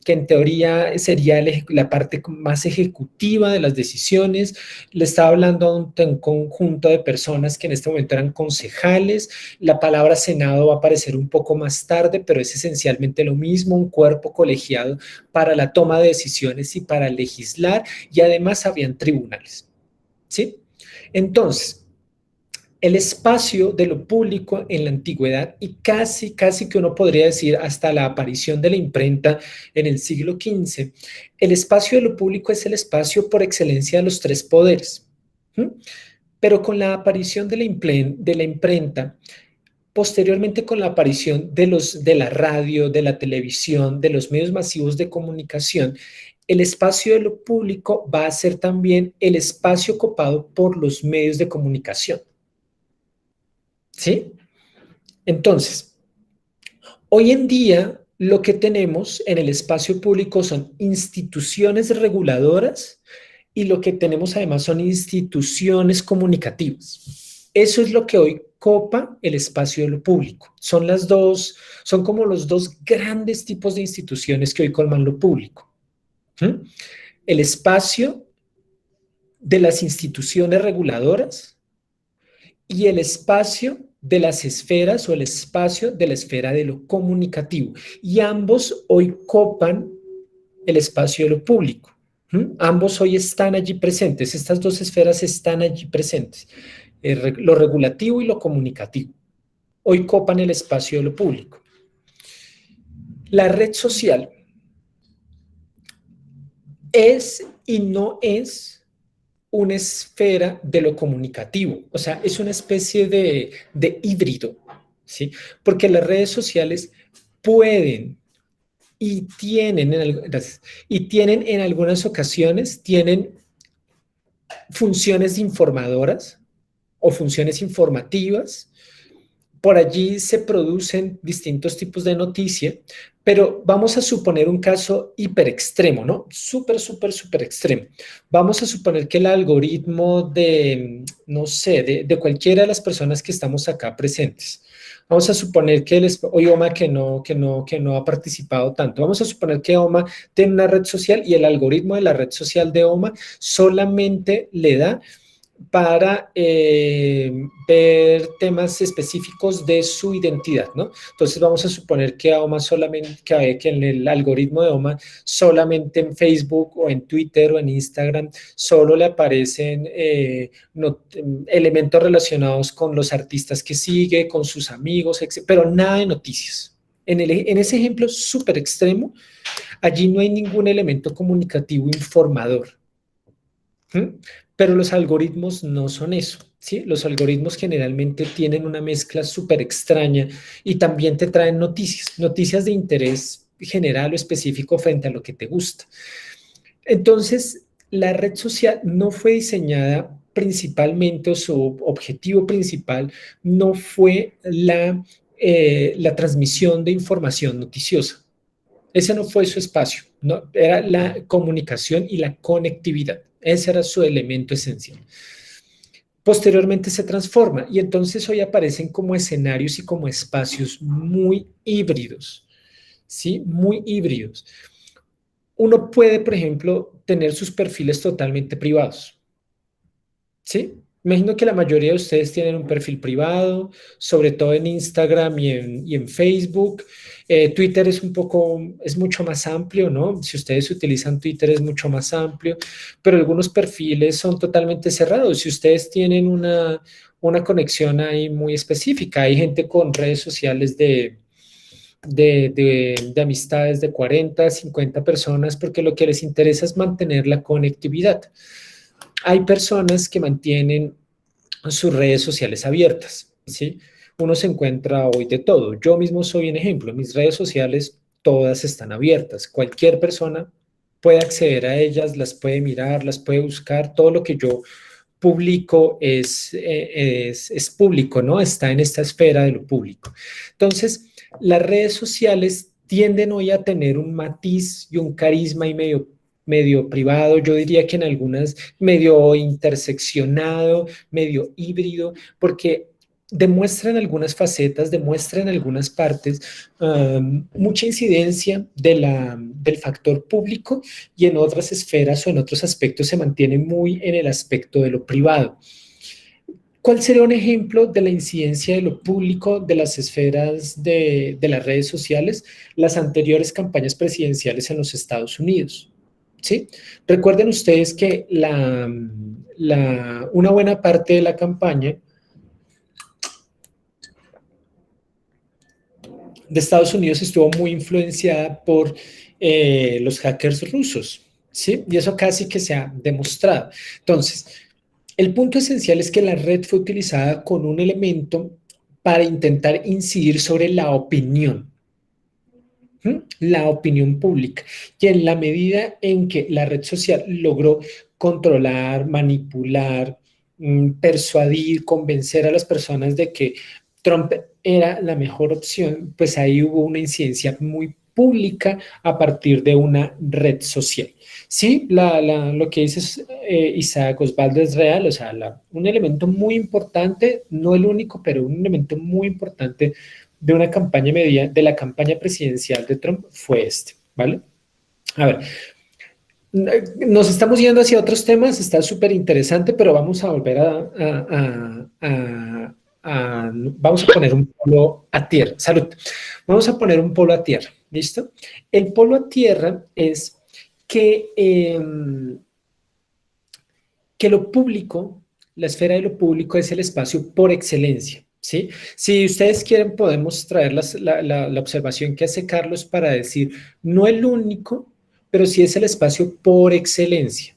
en teoría sería la parte más ejecutiva de las decisiones, le estaba hablando a un conjunto de personas que en este momento eran concejales, la palabra Senado va a aparecer un poco más tarde, pero es esencialmente lo mismo, un cuerpo colegiado para la toma de decisiones y para legislar, y además habían tribunales, ¿sí? Entonces, el espacio de lo público en la antigüedad y casi que uno podría decir hasta la aparición de la imprenta en el siglo XV, el espacio de lo público es el espacio por excelencia de los 3 poderes. Pero con la aparición de la imprenta, posteriormente con la aparición de la radio, de la televisión, de los medios masivos de comunicación, el espacio de lo público va a ser también el espacio ocupado por los medios de comunicación. ¿Sí? Entonces, hoy en día lo que tenemos en el espacio público son instituciones reguladoras y lo que tenemos además son instituciones comunicativas. Eso es lo que hoy copa el espacio de lo público. Son como los dos grandes tipos de instituciones que hoy colman lo público. ¿Mm? El espacio de las instituciones reguladoras y el espacio de las esferas o el espacio de la esfera de lo comunicativo. Y ambos hoy copan el espacio de lo público. Ambos hoy están allí presentes, estas dos esferas están allí presentes, lo regulativo y lo comunicativo. Hoy copan el espacio de lo público. La red social es y no es una esfera de lo comunicativo, o sea, es una especie de híbrido, ¿sí? Porque las redes sociales pueden y tienen en algunas ocasiones, tienen funciones informadoras o funciones informativas. Por allí se producen distintos tipos de noticia, pero vamos a suponer un caso hiper extremo, ¿no? Súper, súper, súper extremo. Vamos a suponer que el algoritmo de, no sé, de cualquiera de las personas que estamos acá presentes. Vamos a suponer que hoy Oma que no ha participado tanto. Vamos a suponer que Oma tiene una red social y el algoritmo de la red social de Oma solamente le da para ver temas específicos de su identidad, ¿no? Entonces vamos a suponer que a Oma solamente, que en el algoritmo de Oma solamente en Facebook o en Twitter o en Instagram solo le aparecen elementos relacionados con los artistas que sigue, con sus amigos, etc., pero nada de noticias. En ese ejemplo súper extremo, allí no hay ningún elemento comunicativo informador. Pero los algoritmos no son eso, ¿sí? Los algoritmos generalmente tienen una mezcla súper extraña y también te traen noticias de interés general o específico frente a lo que te gusta. Entonces, la red social no fue diseñada principalmente, o su objetivo principal no fue la transmisión de información noticiosa. Ese no fue su espacio, ¿no? Era la comunicación y la conectividad. Ese era su elemento esencial. Posteriormente se transforma y entonces hoy aparecen como escenarios y como espacios muy híbridos, ¿sí? Muy híbridos. Uno puede, por ejemplo, tener sus perfiles totalmente privados, ¿sí? Imagino que la mayoría de ustedes tienen un perfil privado, sobre todo en Instagram y en Facebook. Twitter es mucho más amplio, ¿no? Si ustedes utilizan Twitter es mucho más amplio, pero algunos perfiles son totalmente cerrados. Si ustedes tienen una conexión ahí muy específica, hay gente con redes sociales de amistades de 40, 50 personas, porque lo que les interesa es mantener la conectividad. Hay personas que mantienen sus redes sociales abiertas, ¿sí? Uno se encuentra hoy de todo. Yo mismo soy un ejemplo. Mis redes sociales todas están abiertas. Cualquier persona puede acceder a ellas, las puede mirar, las puede buscar. Todo lo que yo publico es público, ¿no? Está en esta esfera de lo público. Entonces, las redes sociales tienden hoy a tener un matiz y un carisma y medio privado, yo diría que en algunas medio interseccionado, medio híbrido, porque demuestran algunas facetas, demuestran algunas partes, mucha incidencia del factor público y en otras esferas o en otros aspectos se mantiene muy en el aspecto de lo privado. ¿Cuál sería un ejemplo de la incidencia de lo público de las esferas de las redes sociales? Las anteriores campañas presidenciales en los Estados Unidos. ¿Sí? Recuerden ustedes que una buena parte de la campaña de Estados Unidos estuvo muy influenciada por los hackers rusos, ¿sí? Y eso casi que se ha demostrado. Entonces, el punto esencial es que la red fue utilizada con un elemento para intentar incidir sobre la opinión pública. Y en la medida en que la red social logró controlar, manipular, persuadir, convencer a las personas de que Trump era la mejor opción, pues ahí hubo una incidencia muy pública a partir de una red social. Sí, lo que dice Isaac Osvaldo es real, o sea, un elemento muy importante, no el único, pero un elemento muy importante de una campaña de la campaña presidencial de Trump fue este, ¿vale? A ver, nos estamos yendo hacia otros temas, está súper interesante, pero vamos a volver vamos a poner un polo a tierra. Salud. Vamos a poner un polo a tierra, ¿listo? El polo a tierra es que lo público, la esfera de lo público es el espacio por excelencia, ¿sí? Si ustedes quieren, podemos traer la observación que hace Carlos para decir, no el único, pero sí es el espacio por excelencia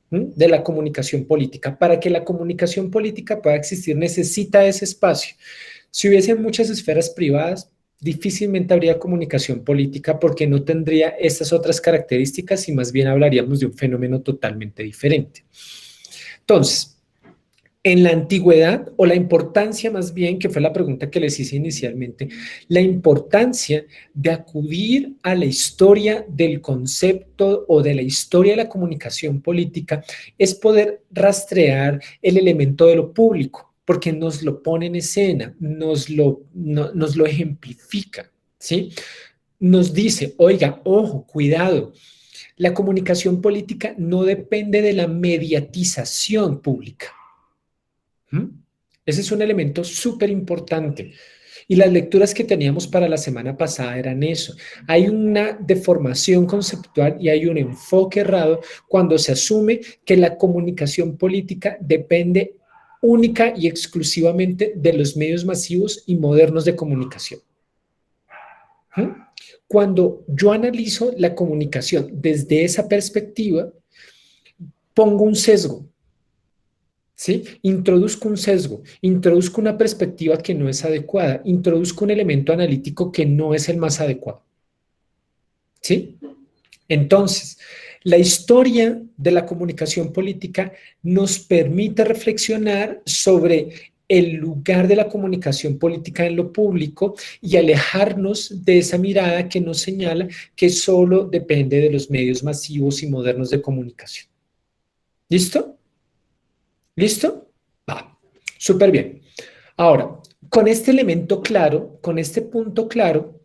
de la comunicación política. Para que la comunicación política pueda existir, necesita ese espacio. Si hubiese muchas esferas privadas, difícilmente habría comunicación política porque no tendría estas otras características y más bien hablaríamos de un fenómeno totalmente diferente. Entonces, en la antigüedad, o la importancia más bien, que fue la pregunta que les hice inicialmente, la importancia de acudir a la historia del concepto o de la historia de la comunicación política es poder rastrear el elemento de lo público, porque nos lo pone en escena, nos lo ejemplifica, ¿sí? Nos dice, oiga, ojo, cuidado, la comunicación política no depende de la mediatización pública. Ese es un elemento súper importante. Y las lecturas que teníamos para la semana pasada eran eso. Hay una deformación conceptual y hay un enfoque errado cuando se asume que la comunicación política depende única y exclusivamente de los medios masivos y modernos de comunicación. Cuando yo analizo la comunicación desde esa perspectiva, pongo un sesgo. ¿Sí? Introduzco un sesgo, introduzco una perspectiva que no es adecuada, introduzco un elemento analítico que no es el más adecuado. ¿Sí? Entonces, la historia de la comunicación política nos permite reflexionar sobre el lugar de la comunicación política en lo público y alejarnos de esa mirada que nos señala que solo depende de los medios masivos y modernos de comunicación. ¿Listo? ¿Listo? Va, súper bien. Ahora, con este elemento claro, con este punto claro,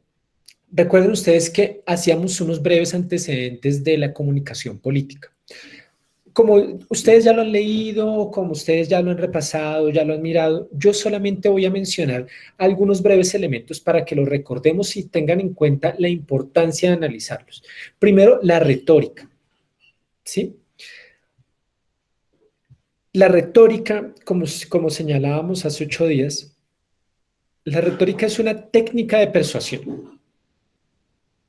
recuerden ustedes que hacíamos unos breves antecedentes de la comunicación política. Como ustedes ya lo han leído, como ustedes ya lo han repasado, ya lo han mirado, yo solamente voy a mencionar algunos breves elementos para que los recordemos y tengan en cuenta la importancia de analizarlos. Primero, la retórica, ¿sí? La retórica, como señalábamos hace 8 días, la retórica es una técnica de persuasión,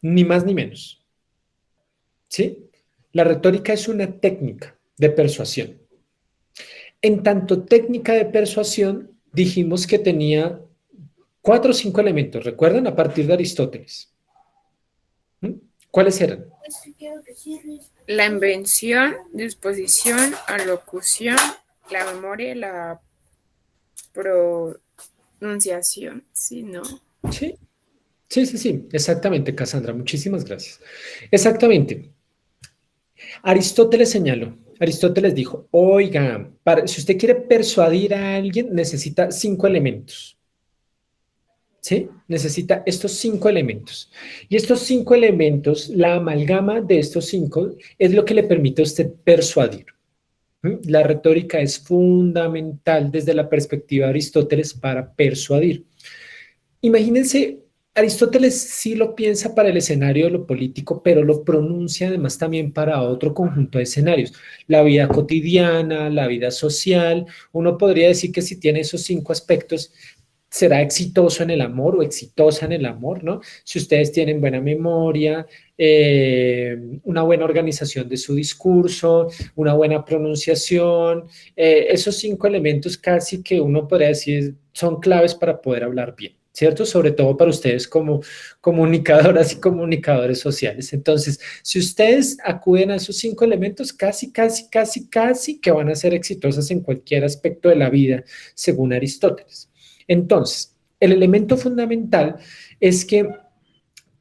ni más ni menos. ¿Sí? La retórica es una técnica de persuasión. En tanto técnica de persuasión, dijimos que tenía 4 o 5 elementos, ¿recuerdan? A partir de Aristóteles. ¿Cuáles eran? La invención, disposición, alocución, la memoria y la pronunciación, ¿sí, no? Sí, exactamente, Cassandra, muchísimas gracias. Exactamente. Aristóteles señaló, Aristóteles dijo, oiga, si usted quiere persuadir a alguien, necesita 5 elementos. ¿Sí? Necesita estos 5 elementos. Y estos 5 elementos, la amalgama de estos 5 es lo que le permite a usted persuadir. La retórica es fundamental desde la perspectiva de Aristóteles para persuadir. Imagínense, Aristóteles sí lo piensa para el escenario de lo político, pero lo pronuncia además también para otro conjunto de escenarios. La vida cotidiana, la vida social. Uno podría decir que si tiene esos 5 aspectos, será exitoso en el amor o exitosa en el amor, ¿no? Si ustedes tienen buena memoria, una buena organización de su discurso, una buena pronunciación, esos 5 elementos casi que uno podría decir son claves para poder hablar bien, ¿cierto? Sobre todo para ustedes como comunicadoras y comunicadores sociales. Entonces, si ustedes acuden a esos 5 elementos, casi que van a ser exitosas en cualquier aspecto de la vida, según Aristóteles. Entonces, el elemento fundamental es que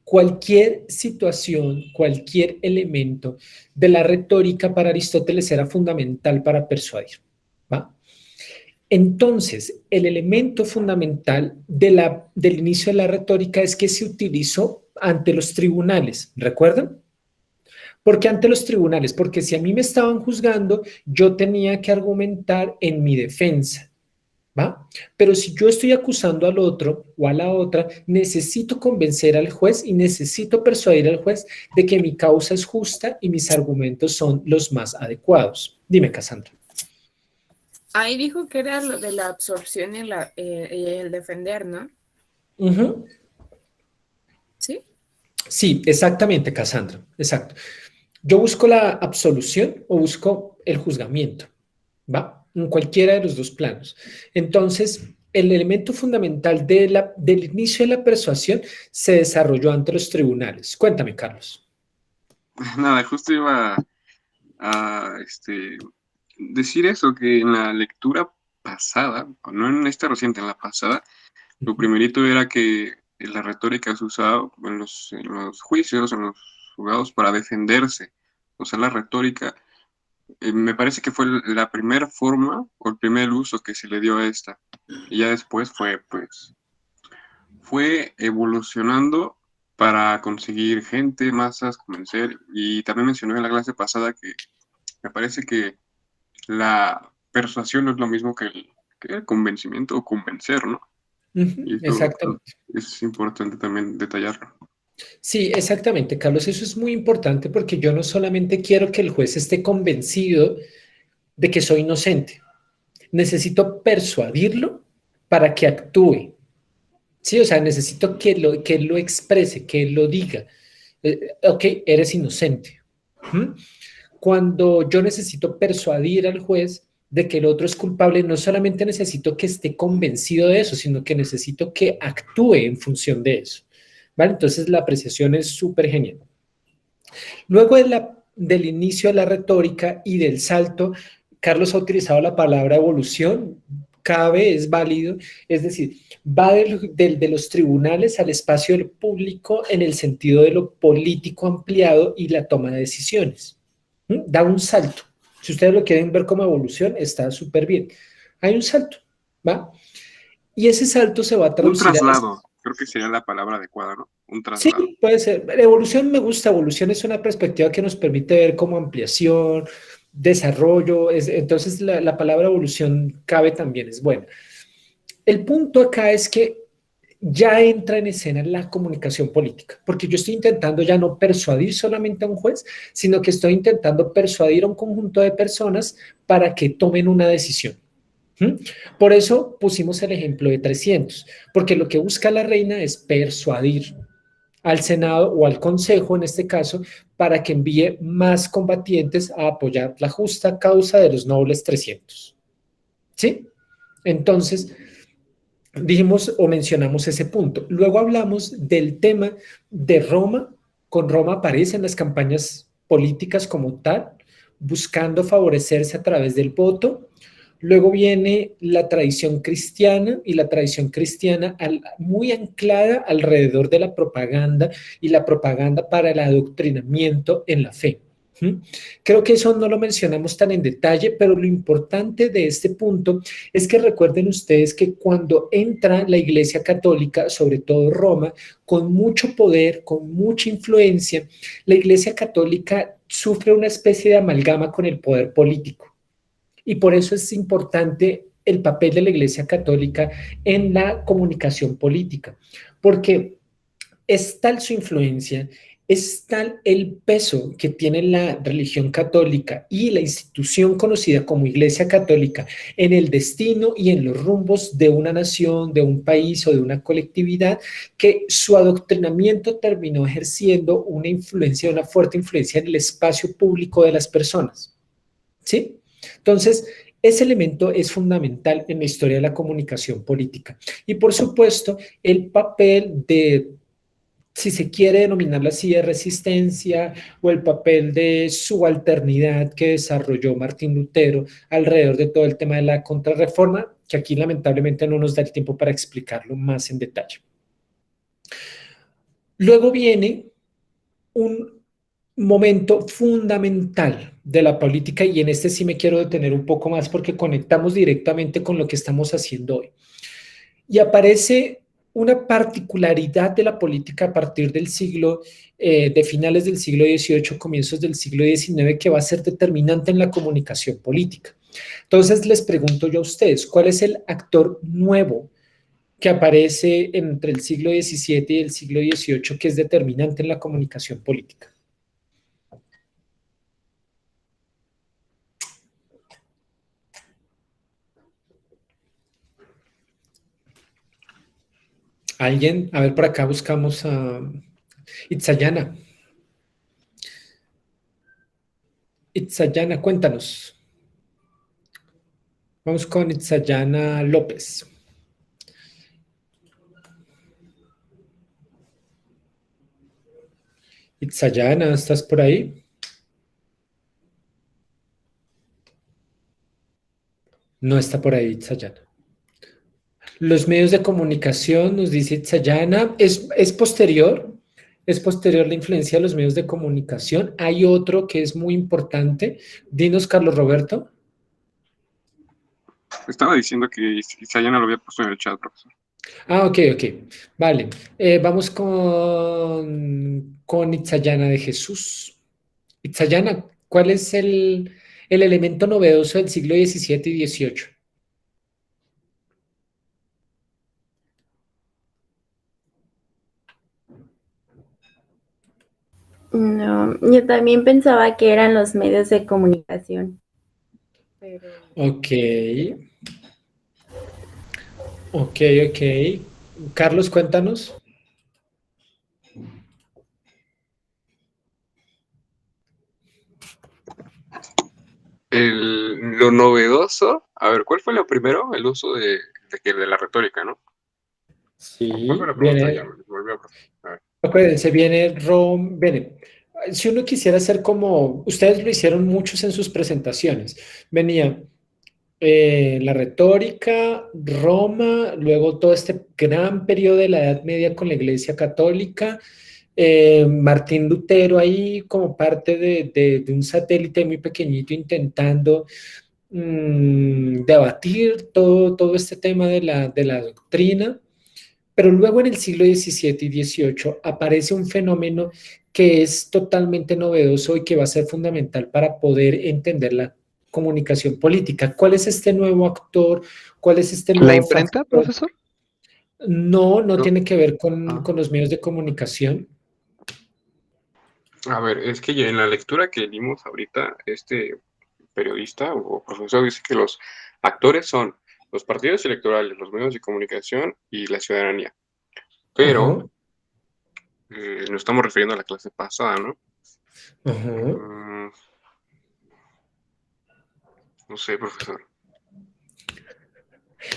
cualquier situación, cualquier elemento de la retórica para Aristóteles era fundamental para persuadir, ¿va? Entonces, el elemento fundamental del inicio de la retórica es que se utilizó ante los tribunales, ¿recuerdan? ¿Por qué ante los tribunales? Porque si a mí me estaban juzgando, yo tenía que argumentar en mi defensa, ¿va? Pero si yo estoy acusando al otro o a la otra, necesito convencer al juez y necesito persuadir al juez de que mi causa es justa y mis argumentos son los más adecuados. Dime, Cassandra. Ahí dijo que era lo de la absorción y el defender, ¿no? Uh-huh. ¿Sí? Sí, exactamente, Cassandra, exacto. Yo busco la absolución o busco el juzgamiento, ¿va? En cualquiera de los dos planos. Entonces, el elemento fundamental del inicio de la persuasión se desarrolló ante los tribunales. Cuéntame, Carlos. Nada, justo iba a decir eso, que en la lectura pasada, no en esta reciente, en la pasada, lo primerito era que la retórica se usaba en los juicios, en los juzgados para defenderse. O sea, la retórica, me parece que fue la primera forma o el primer uso que se le dio a esta. Y ya después fue evolucionando para conseguir gente, masas, convencer. Y también mencioné en la clase pasada que me parece que la persuasión no es lo mismo que el convencimiento o convencer, ¿no? Y eso Exactamente. es importante también detallarlo. Sí, exactamente, Carlos. Eso es muy importante porque yo no solamente quiero que el juez esté convencido de que soy inocente, necesito persuadirlo para que actúe. Sí, o sea, necesito que él lo exprese, que él lo diga. Ok, eres inocente. ¿Mm? Cuando yo necesito persuadir al juez de que el otro es culpable, no solamente necesito que esté convencido de eso, sino que necesito que actúe en función de eso. ¿Vale? Entonces la apreciación es súper genial. Luego del inicio de la retórica y del salto, Carlos ha utilizado la palabra evolución, cabe, es válido, es decir, va de los tribunales al espacio del público en el sentido de lo político ampliado y la toma de decisiones. Da un salto. Si ustedes lo quieren ver como evolución, está súper bien. Hay un salto, ¿va? Y ese salto se va a traducir Un traslado, creo que sería la palabra adecuada, ¿no? Un traslado. Sí, puede ser. Evolución me gusta. Evolución es una perspectiva que nos permite ver como ampliación, desarrollo. Entonces, la palabra evolución cabe también, es buena. El punto acá es que ya entra en escena la comunicación política, porque yo estoy intentando ya no persuadir solamente a un juez, sino que estoy intentando persuadir a un conjunto de personas para que tomen una decisión. Por eso pusimos el ejemplo de 300, porque lo que busca la reina es persuadir al Senado o al Consejo, en este caso, para que envíe más combatientes a apoyar la justa causa de los nobles 300. ¿Sí? Entonces, dijimos o mencionamos ese punto. Luego hablamos del tema de Roma. Con Roma aparecen las campañas políticas como tal, buscando favorecerse a través del voto. Luego viene la tradición cristiana y la tradición cristiana muy anclada alrededor de la propaganda y la propaganda para el adoctrinamiento en la fe. Creo que eso no lo mencionamos tan en detalle, pero lo importante de este punto es que recuerden ustedes que cuando entra la Iglesia Católica, sobre todo Roma, con mucho poder, con mucha influencia, la Iglesia Católica sufre una especie de amalgama con el poder político. Y por eso es importante el papel de la Iglesia Católica en la comunicación política, porque es tal su influencia, es tal el peso que tiene la religión católica y la institución conocida como Iglesia Católica en el destino y en los rumbos de una nación, de un país o de una colectividad, que su adoctrinamiento terminó ejerciendo una influencia, una fuerte influencia en el espacio público de las personas. ¿Sí? Entonces, ese elemento es fundamental en la historia de la comunicación política. Y por supuesto, el papel de, si se quiere denominarlo así, de resistencia o el papel de subalternidad que desarrolló Martín Lutero alrededor de todo el tema de la contrarreforma, que aquí lamentablemente no nos da el tiempo para explicarlo más en detalle. Luego viene un momento fundamental de la política y en este sí me quiero detener un poco más porque conectamos directamente con lo que estamos haciendo hoy. Y aparece una particularidad de la política a partir del siglo, de finales del siglo XVIII, comienzos del siglo XIX, que va a ser determinante en la comunicación política. Entonces les pregunto yo a ustedes, ¿cuál es el actor nuevo que aparece entre el siglo XVII y el siglo XVIII que es determinante en la comunicación política? ¿Alguien? A ver, por acá buscamos a Itzayana. Itzayana, cuéntanos. Vamos con Itzayana López. Itzayana, ¿estás por ahí? No está por ahí Itzayana. Los medios de comunicación, nos dice Itzayana, es posterior la influencia de los medios de comunicación. Hay otro que es muy importante. Dinos, Carlos Roberto. Estaba diciendo que Isayana lo había puesto en el chat, profesor. Ah, ok. Vale. Vamos con Itzayana de Jesús. Itzayana, ¿cuál es el elemento novedoso del siglo XVII y XVIII? No, yo también pensaba que eran los medios de comunicación. Pero... Ok. Carlos, cuéntanos. Lo novedoso, a ver, ¿cuál fue lo primero? El uso de la retórica, ¿no? Sí, ¿Cuál fue la pregunta? viene, Ya, me volví a ver. acuérdense, viene, si uno quisiera hacer como, ustedes lo hicieron muchos en sus presentaciones, venía la retórica, Roma, luego todo este gran periodo de la Edad Media con la Iglesia Católica, Martín Lutero ahí como parte de un satélite muy pequeñito intentando debatir todo este tema de la doctrina. Pero luego en el siglo XVII y XVIII aparece un fenómeno que es totalmente novedoso y que va a ser fundamental para poder entender la comunicación política. ¿Cuál es este nuevo actor? ¿Cuál es este ¿La nuevo imprenta, factor? profesor? No No. tiene que ver con los medios de comunicación. A ver, es que ya en la lectura que dimos ahorita, este periodista o profesor dice que los actores son los partidos electorales, los medios de comunicación y la ciudadanía. Pero nos estamos refiriendo a la clase pasada, ¿no? No sé, profesor.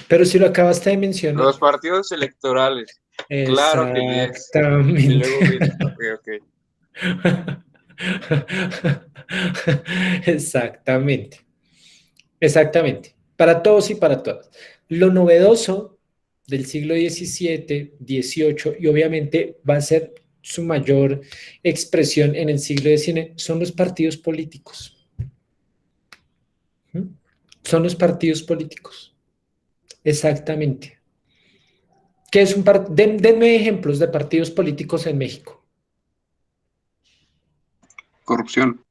Pero si lo acabaste de mencionar. Los partidos electorales. Claro que es. Exactamente. Y luego viene, ok. Exactamente. Para todos y para todas. Lo novedoso del siglo XVII, XVIII y obviamente va a ser su mayor expresión en el siglo XIX son los partidos políticos. Son los partidos políticos. Exactamente. ¿Qué es denme ejemplos de partidos políticos en México. Corrupción.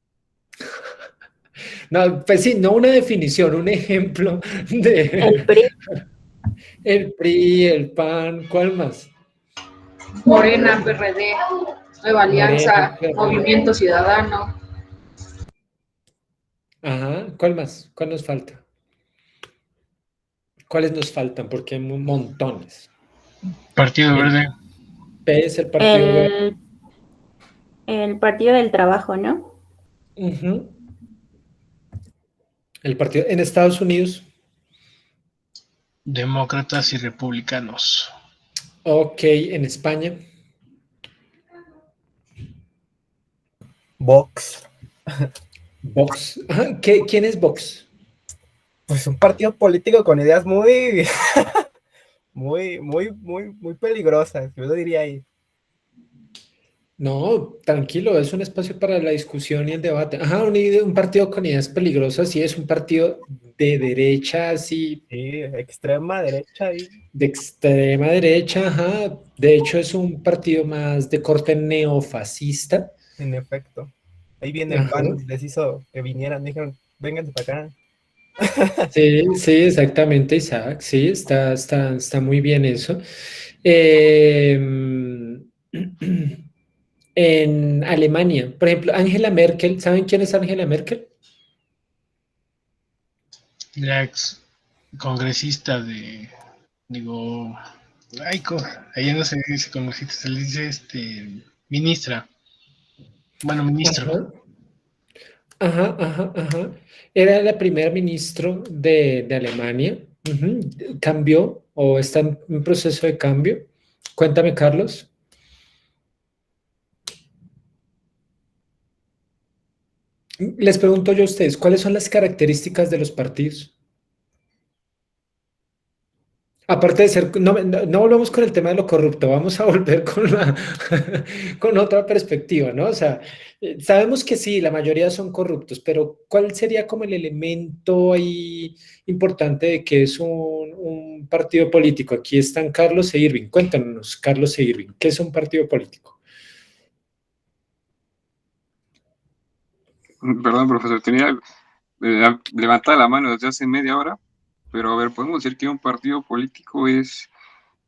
No, pues sí, no una definición, un ejemplo de... El PRI. El PRI, el PAN, ¿cuál más? Morena, PRD, Nueva Alianza, Morena, Movimiento Ciudadano. Ajá, ¿cuál más? ¿Cuál nos falta? ¿Cuáles nos faltan? Porque hay montones. Partido Verde. ¿Qué es el Partido Verde? El Partido del Trabajo, ¿no? El partido en Estados Unidos. Demócratas y republicanos. Ok, en España. Vox. Vox. Ajá, ¿quién es Vox? Pues un partido político con ideas muy, muy peligrosas, yo lo diría ahí. No, tranquilo, es un espacio para la discusión y el debate. Ajá, un partido con ideas peligrosas, sí, es un partido de derecha, sí, Sí, extrema derecha y de extrema derecha, ajá. De hecho, es un partido más de corte neofascista. en efecto. Ahí viene el Ajá. PAN, les hizo que vinieran, dijeron, vénganse para acá. Sí, sí, exactamente, Isaac. Sí, está muy bien eso. Em, en Alemania, por ejemplo, Angela Merkel, ¿saben quién es Angela Merkel? La ex congresista digo, ay, allá no se dice congresista, se le dice ministra. Bueno, ministro. Ajá, ajá, ajá. Era la primera ministro de Alemania. Ujú. Cambió o está en un proceso de cambio. Cuéntame, Carlos. Les pregunto yo a ustedes, ¿cuáles son las características de los partidos? Aparte de ser, no volvamos con el tema de lo corrupto, vamos a volver con otra perspectiva, ¿no? O sea, sabemos que sí, la mayoría son corruptos, pero ¿cuál sería como el elemento ahí importante de que es un partido político? Aquí están Carlos e Irving. Cuéntanos, Carlos e Irving, ¿qué es un partido político? Perdón, profesor, tenía levantada la mano desde hace media hora, pero a ver, podemos decir que un partido político es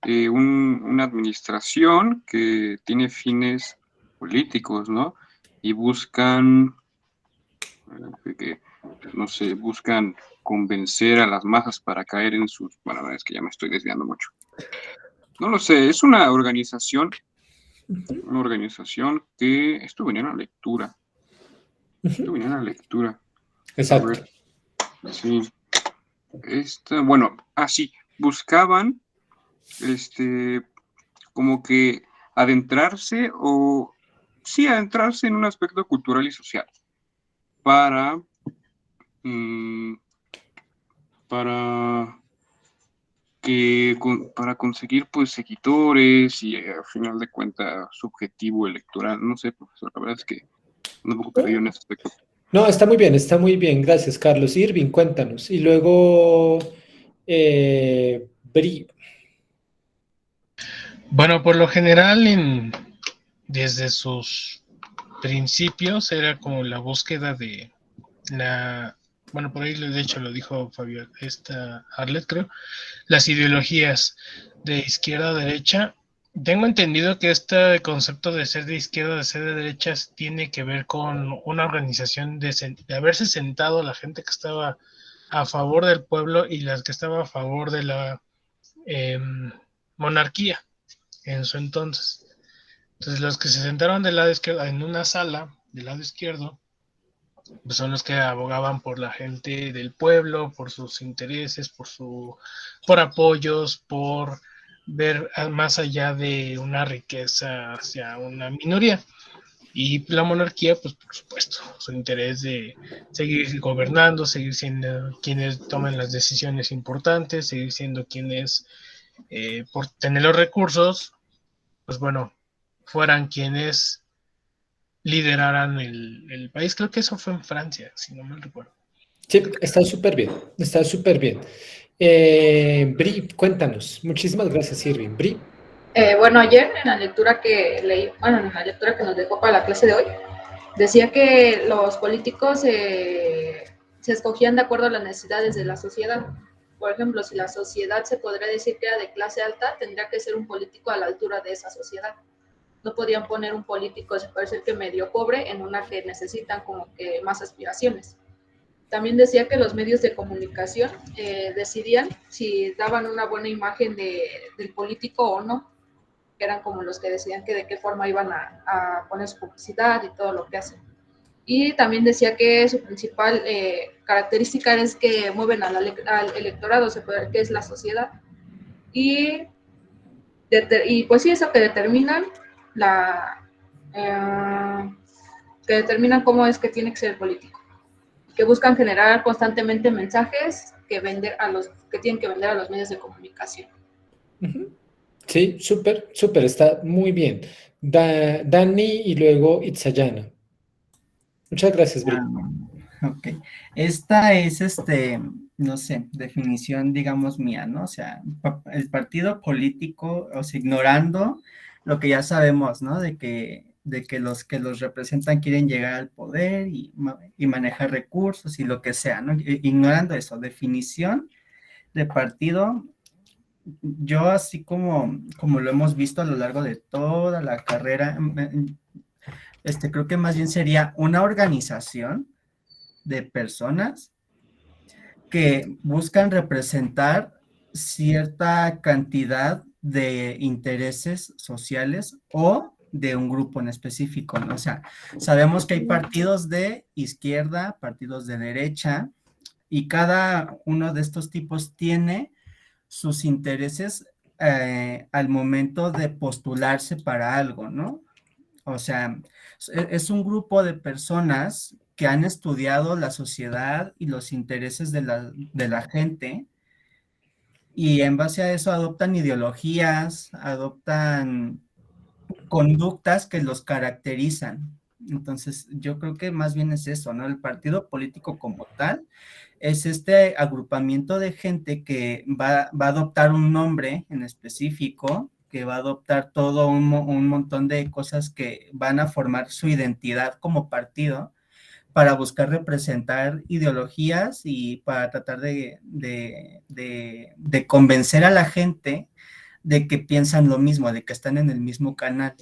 una administración que tiene fines políticos, ¿no? Y buscan, no sé, buscan convencer a las masas para caer en sus, bueno, es que ya me estoy desviando mucho. No lo sé, es una organización que, esto venía en la lectura. Exacto. A ver, sí. Bueno, sí, buscaban, como que adentrarse en un aspecto cultural y social para, para para conseguir pues seguidores y al final de cuentas su objetivo electoral. No sé, profesor, la verdad es que ando un poco perdido en ese aspecto. No, está muy bien, gracias, Carlos. Irving, cuéntanos. Y luego, Bri. Bueno, por lo general, desde sus principios era como la búsqueda de bueno, por ahí de hecho lo dijo Fabio, Arlet, creo, las ideologías de izquierda a derecha. Tengo entendido que este concepto de ser de izquierda, de ser de derecha, tiene que ver con una organización de haberse sentado la gente que estaba a favor del pueblo y las que estaba a favor de la monarquía en su entonces. Entonces los que se sentaron del lado izquierdo en una sala del lado izquierdo pues son los que abogaban por la gente del pueblo, por sus intereses, por apoyos, por ver más allá de una riqueza hacia una minoría. Y la monarquía, pues por supuesto, su interés de seguir gobernando, seguir siendo quienes toman las decisiones importantes, seguir siendo quienes, por tener los recursos, pues bueno, fueran quienes lideraran el país. Creo que eso fue en Francia, si no me recuerdo. Sí, está súper bien, está súper bien. Bri, cuéntanos. Muchísimas gracias, Irving. Bri. Bueno, ayer en la lectura que leí, bueno, en la lectura que nos dejó para la clase de hoy, decía que los políticos se escogían de acuerdo a las necesidades de la sociedad. Por ejemplo, si la sociedad se podría decir que era de clase alta, tendría que ser un político a la altura de esa sociedad. No podían poner un político, se puede decir que medio pobre, en una que necesitan como que más aspiraciones. También decía que los medios de comunicación decidían si daban una buena imagen del político o no, que eran como los que decidían que de qué forma iban a poner su publicidad y todo lo que hacen. Y también decía que su principal característica es que mueven al electorado, que es la sociedad. Y pues sí, eso que determinan que determinan cómo es que tiene que ser el político, que buscan generar constantemente mensajes que tienen que vender a los medios de comunicación. Sí, súper, súper, está muy bien. Dani y luego Itzayana. Muchas gracias, Bri. Ok. Esta es, no sé, definición, digamos, mía, ¿no? O sea, el partido político, o sea, ignorando lo que ya sabemos, ¿no? De que los que los representan quieren llegar al poder y manejar recursos y lo que sea, ¿no? Ignorando eso, definición de partido, yo así como lo hemos visto a lo largo de toda la carrera, creo que más bien sería una organización de personas que buscan representar cierta cantidad de intereses sociales o de un grupo en específico, ¿no? O sea, sabemos que hay partidos de izquierda, partidos de derecha, y cada uno de estos tipos tiene sus intereses al momento de postularse para algo, ¿no? O sea, es un grupo de personas que han estudiado la sociedad y los intereses de la gente, y en base a eso adoptan ideologías, adoptan conductas que los caracterizan. Entonces, yo creo que más bien es eso, ¿no? El partido político como tal es este agrupamiento de gente que va a adoptar un nombre en específico, que va a adoptar todo un montón de cosas que van a formar su identidad como partido para buscar representar ideologías y para tratar de convencer a la gente de que piensan lo mismo, de que están en el mismo canal,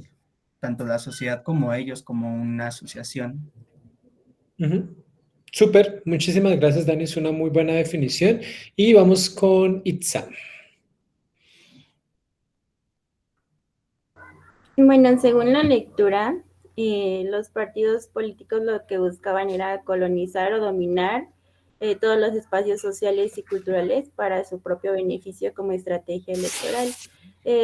tanto la sociedad como ellos, como una asociación. Súper, muchísimas gracias, Dani, es una muy buena definición. Y vamos con Itza. Bueno, según la lectura, los partidos políticos lo que buscaban era colonizar o dominar todos los espacios sociales y culturales para su propio beneficio como estrategia electoral.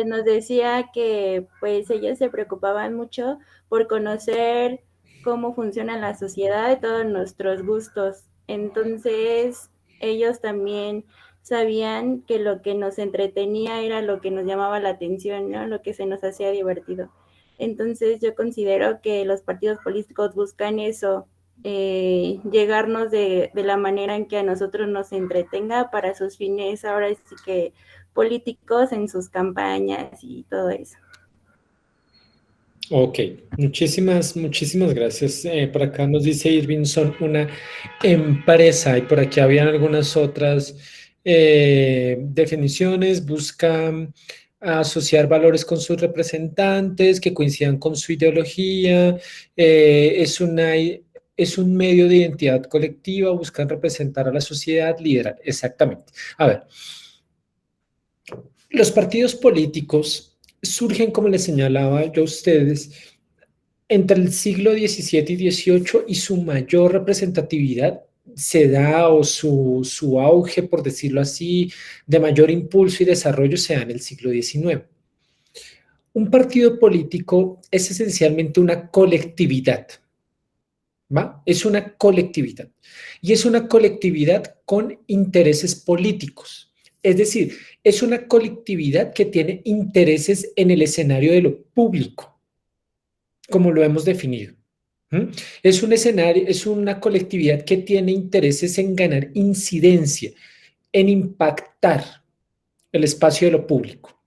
Nos decía que pues ellos se preocupaban mucho por conocer cómo funciona la sociedad y todos nuestros gustos. Entonces, ellos también sabían que lo que nos entretenía era lo que nos llamaba la atención, ¿no? Lo que se nos hacía divertido. Entonces yo considero que los partidos políticos buscan eso, llegarnos de la manera en que a nosotros nos entretenga para sus fines, ahora sí que políticos en sus campañas y todo eso. Ok, muchísimas gracias. Por acá nos dice Irving, son una empresa y por aquí habían algunas otras definiciones. Buscan asociar valores con sus representantes que coincidan con su ideología. Es un medio de identidad colectiva, buscan representar a la sociedad, liderar. Exactamente. A ver, los partidos políticos surgen, como les señalaba yo a ustedes, entre el siglo XVII y XVIII, y su mayor representatividad se da, o su auge, por decirlo así, de mayor impulso y desarrollo se da en el siglo XIX. Un partido político es esencialmente una colectividad, ¿va? Es una colectividad. Y es una colectividad con intereses políticos. Es decir, es una colectividad que tiene intereses en el escenario de lo público, como lo hemos definido. Es un escenario, es una colectividad que tiene intereses en ganar incidencia, en impactar el espacio de lo público.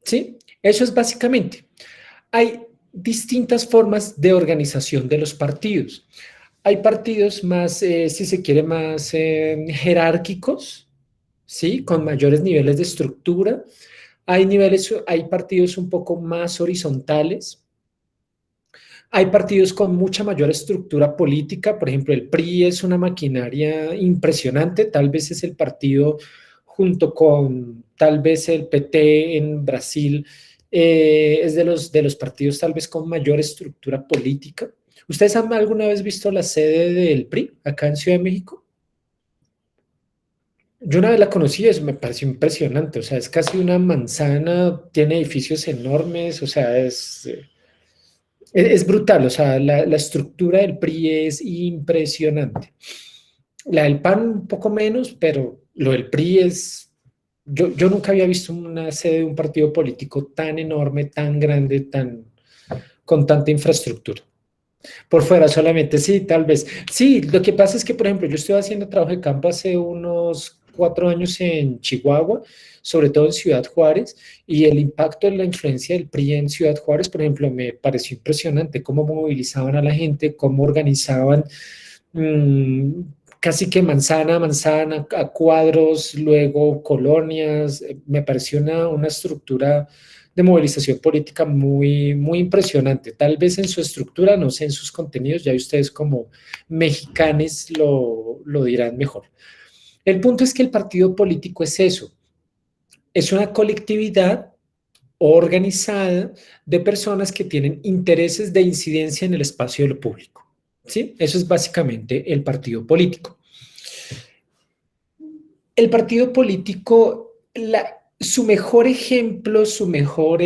¿Sí? Eso es básicamente. Hay distintas formas de organización de los partidos. Hay partidos más, si se quiere, más jerárquicos, ¿sí? Con mayores niveles de estructura. Hay partidos un poco más horizontales. Hay partidos con mucha mayor estructura política. Por ejemplo, el PRI es una maquinaria impresionante. Tal vez es el partido, junto con tal vez el PT en Brasil, es de los partidos tal vez con mayor estructura política. ¿Ustedes han alguna vez visto la sede del PRI acá en Ciudad de México? Yo una vez la conocí, eso me pareció impresionante. O sea, es casi una manzana, tiene edificios enormes, o sea, es brutal. O sea, la estructura del PRI es impresionante. La del PAN un poco menos, pero lo del PRI es Yo nunca había visto una sede de un partido político tan enorme, tan grande, con tanta infraestructura. Por fuera solamente, sí, tal vez. Sí, lo que pasa es que, por ejemplo, yo estoy haciendo trabajo de campo hace unos 4 años en Chihuahua, sobre todo en Ciudad Juárez, y el impacto de la influencia del PRI en Ciudad Juárez, por ejemplo, me pareció impresionante cómo movilizaban a la gente, cómo organizaban mm, casi que manzana a manzana, a cuadros, luego colonias. Me pareció una estructura de movilización política muy, muy impresionante. Tal vez en su estructura, no sé, en sus contenidos, ya ustedes como mexicanos lo dirán mejor. El punto es que el partido político es eso, es una colectividad organizada de personas que tienen intereses de incidencia en el espacio de lo público. ¿Sí? Eso es básicamente el partido político. El partido político, su mejor ejemplo, su mejor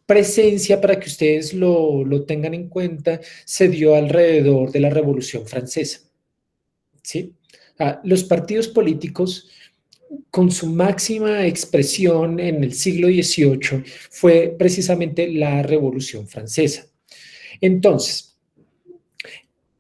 presencia, para que ustedes lo tengan en cuenta, se dio alrededor de la Revolución Francesa. ¿Sí? Los partidos políticos, con su máxima expresión en el siglo XVIII, fue precisamente la Revolución Francesa. Entonces,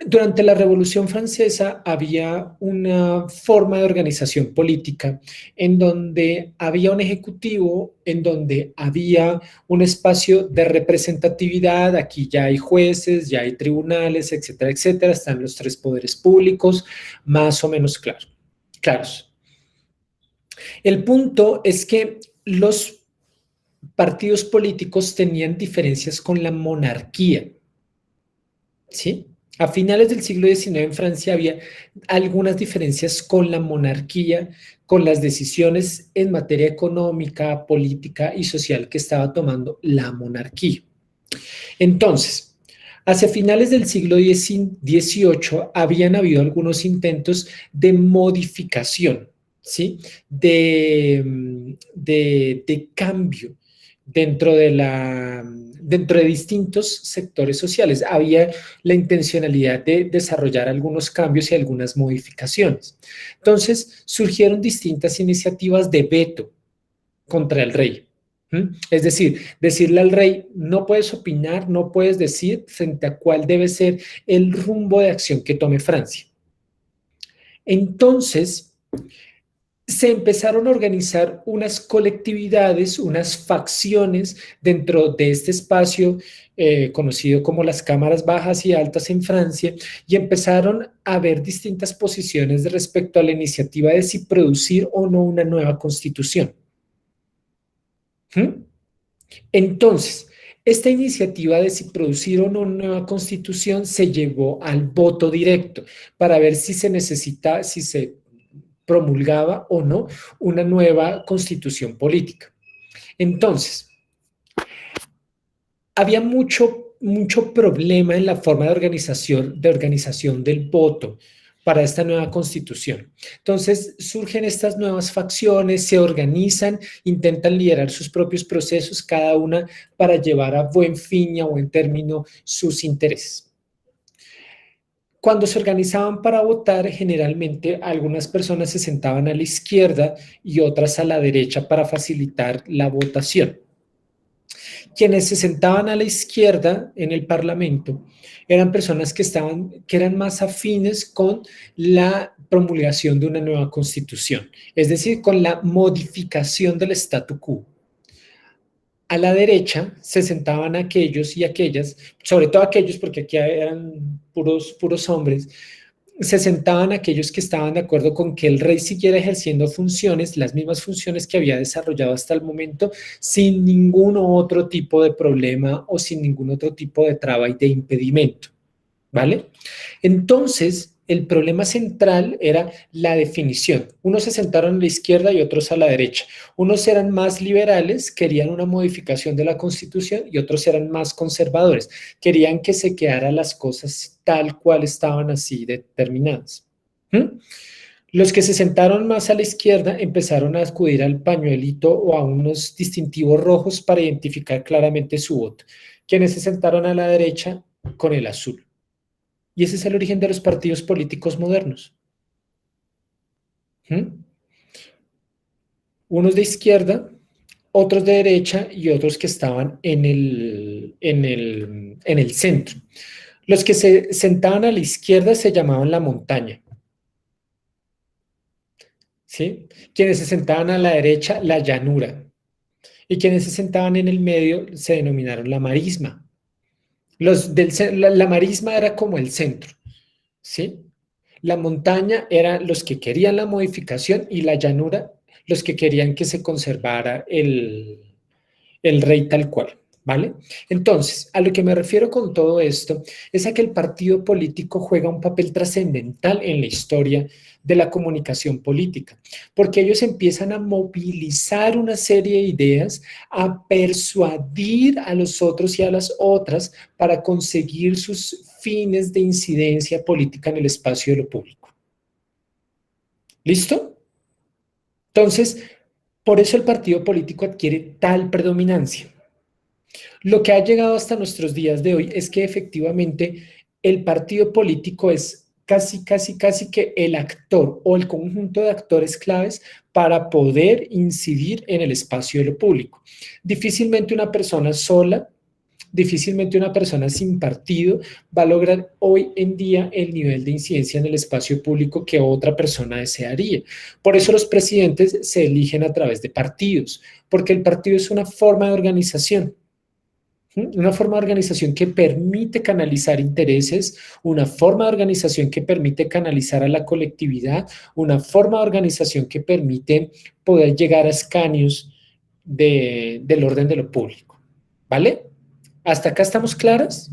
durante la Revolución Francesa había una forma de organización política en donde había un ejecutivo, en donde había un espacio de representatividad. Aquí ya hay jueces, ya hay tribunales, etcétera, etcétera. Están los tres poderes públicos más o menos claros. El punto es que los partidos políticos tenían diferencias con la monarquía, ¿sí? A finales del siglo XIX en Francia había algunas diferencias con la monarquía, con las decisiones en materia económica, política y social que estaba tomando la monarquía. Entonces, hacia finales del siglo XVIII habían habido algunos intentos de modificación, ¿sí? De cambio dentro de distintos sectores sociales. Había la intencionalidad de desarrollar algunos cambios y algunas modificaciones. Entonces, surgieron distintas iniciativas de veto contra el rey. Es decir, decirle al rey, no puedes opinar, no puedes decir frente a cuál debe ser el rumbo de acción que tome Francia. Entonces, se empezaron a organizar unas colectividades, unas facciones dentro de este espacio conocido como las cámaras bajas y altas en Francia, y empezaron a haber distintas posiciones respecto a la iniciativa de si producir o no una nueva constitución. Entonces, esta iniciativa de si producir o no una nueva constitución se llevó al voto directo para ver si se promulgaba o no una nueva constitución política. Entonces, había mucho problema en la forma de organización del voto para esta nueva constitución. Entonces surgen estas nuevas facciones, se organizan, intentan liderar sus propios procesos, cada una para llevar a buen fin y a buen término sus intereses. Cuando se organizaban para votar, generalmente algunas personas se sentaban a la izquierda y otras a la derecha para facilitar la votación. Quienes se sentaban a la izquierda en el Parlamento eran personas que eran más afines con la promulgación de una nueva constitución, es decir, con la modificación del statu quo. A la derecha se sentaban aquellos y aquellas, sobre todo aquellos, porque aquí eran puros hombres, se sentaban aquellos que estaban de acuerdo con que el rey siguiera ejerciendo funciones, las mismas funciones que había desarrollado hasta el momento, sin ningún otro tipo de problema o sin ningún otro tipo de traba y de impedimento, ¿vale? Entonces, el problema central era la definición. Unos se sentaron a la izquierda y otros a la derecha. Unos eran más liberales, querían una modificación de la Constitución, y otros eran más conservadores, querían que se quedaran las cosas tal cual estaban así determinadas. Los que se sentaron más a la izquierda empezaron a acudir al pañuelito o a unos distintivos rojos para identificar claramente su voto. Quienes se sentaron a la derecha, con el azul. Y ese es el origen de los partidos políticos modernos. unos de izquierda, otros de derecha y otros que estaban en el centro. Los que se sentaban a la izquierda se llamaban la montaña, ¿sí? Quienes se sentaban a la derecha, la llanura. Y quienes se sentaban en el medio se denominaron la marisma. La marisma era como el centro, ¿sí? La montaña eran los que querían la modificación y la llanura los que querían que se conservara el rey tal cual, ¿vale? Entonces, a lo que me refiero con todo esto es a que el partido político juega un papel trascendental en la historia de la comunicación política, porque ellos empiezan a movilizar una serie de ideas, a persuadir a los otros y a las otras para conseguir sus fines de incidencia política en el espacio de lo público. ¿Listo? Entonces, por eso el partido político adquiere tal predominancia. Lo que ha llegado hasta nuestros días de hoy es que efectivamente el partido político es casi que el actor o el conjunto de actores claves para poder incidir en el espacio de lo público. Difícilmente una persona sola, difícilmente una persona sin partido va a lograr hoy en día el nivel de incidencia en el espacio público que otra persona desearía. Por eso los presidentes se eligen a través de partidos, porque el partido es una forma de organización. Una forma de organización que permite canalizar intereses, una forma de organización que permite canalizar a la colectividad, una forma de organización que permite poder llegar a escaños del orden de lo público. ¿Vale? ¿Hasta acá estamos claras?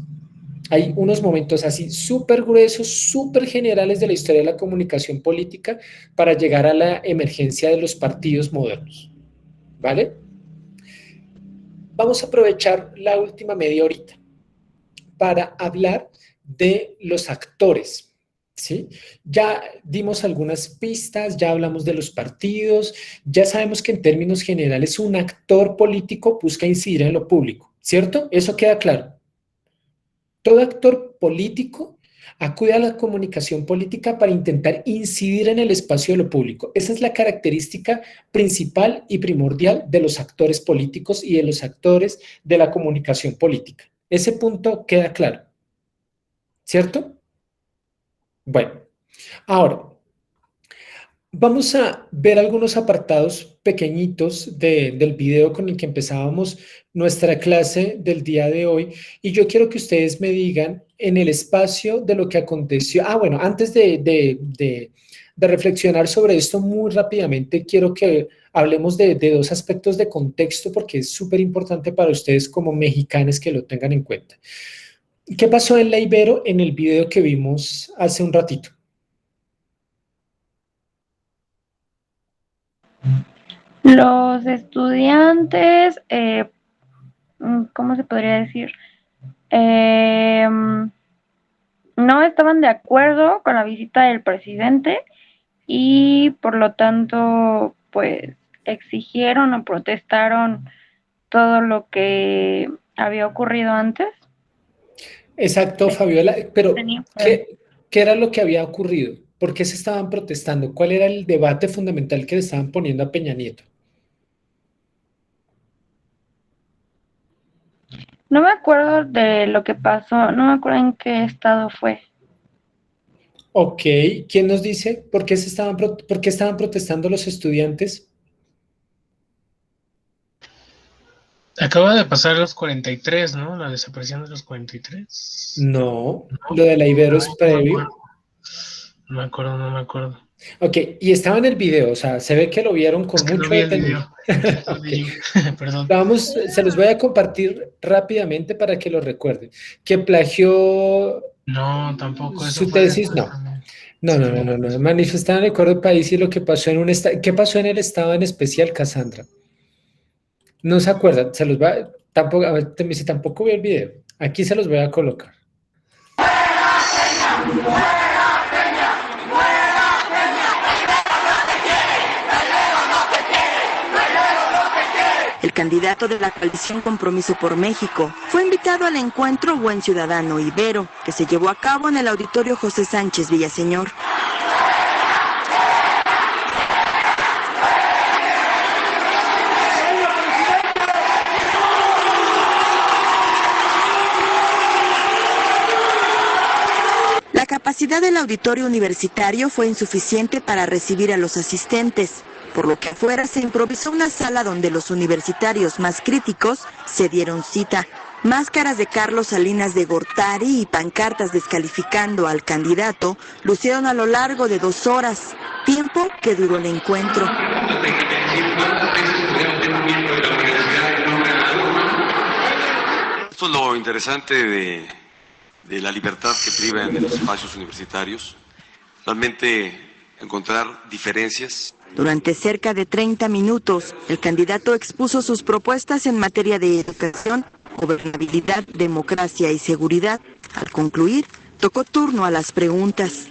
Hay unos momentos así súper gruesos, súper generales de la historia de la comunicación política para llegar a la emergencia de los partidos modernos. ¿Vale? Vamos a aprovechar la última media horita para hablar de los actores, ¿sí? Ya dimos algunas pistas, ya hablamos de los partidos, ya sabemos que en términos generales un actor político busca incidir en lo público, ¿cierto? Eso queda claro. Todo actor político acude a la comunicación política para intentar incidir en el espacio de lo público. Esa es la característica principal y primordial de los actores políticos y de los actores de la comunicación política. Ese punto queda claro, ¿cierto? Bueno, ahora vamos a ver algunos apartados pequeñitos del video con el que empezábamos nuestra clase del día de hoy y yo quiero que ustedes me digan en el espacio de lo que aconteció. Bueno, antes de reflexionar sobre esto muy rápidamente, quiero que hablemos de dos aspectos de contexto porque es súper importante para ustedes como mexicanos que lo tengan en cuenta. ¿Qué pasó en la Ibero en el video que vimos hace un ratito? Los estudiantes, ¿cómo se podría decir? No estaban de acuerdo con la visita del presidente y por lo tanto, pues, exigieron o protestaron todo lo que había ocurrido antes. Exacto, Fabiola, pero ¿qué era lo que había ocurrido? ¿Por qué se estaban protestando? ¿Cuál era el debate fundamental que le estaban poniendo a Peña Nieto? No me acuerdo de lo que pasó, no me acuerdo en qué estado fue. Ok, ¿quién nos dice por qué estaban protestando los estudiantes? Acaba de pasar los 43, ¿no? La desaparición de los 43. No, lo de la Ibero es previo. No me acuerdo. Ok, y estaba en el video, o sea, se ve que lo vieron con mucho detenimiento. Okay. Perdón. Se los voy a compartir rápidamente para que lo recuerden. ¿Que plagió No, tampoco. su tesis? No. Manifestaban el acuerdo de país y lo que pasó en un estado. ¿Qué pasó en el estado en especial, Cassandra? No se acuerdan, se los voy a... Tampoco, a ver, si tampoco vi el video. Aquí se los voy a colocar. El candidato de la coalición Compromiso por México fue invitado al encuentro Buen Ciudadano Ibero, que se llevó a cabo en el Auditorio José Sánchez Villaseñor. capacidad del auditorio universitario fue insuficiente para recibir a los asistentes, por lo que afuera se improvisó una sala donde los universitarios más críticos se dieron cita. Máscaras de Carlos Salinas de Gortari y pancartas descalificando al candidato lucieron a lo largo de 2 horas, tiempo que duró el encuentro. Esto es lo interesante de la libertad que priva en los espacios universitarios, realmente encontrar diferencias. Durante cerca de 30 minutos, el candidato expuso sus propuestas en materia de educación, gobernabilidad, democracia y seguridad. Al concluir, tocó turno a las preguntas.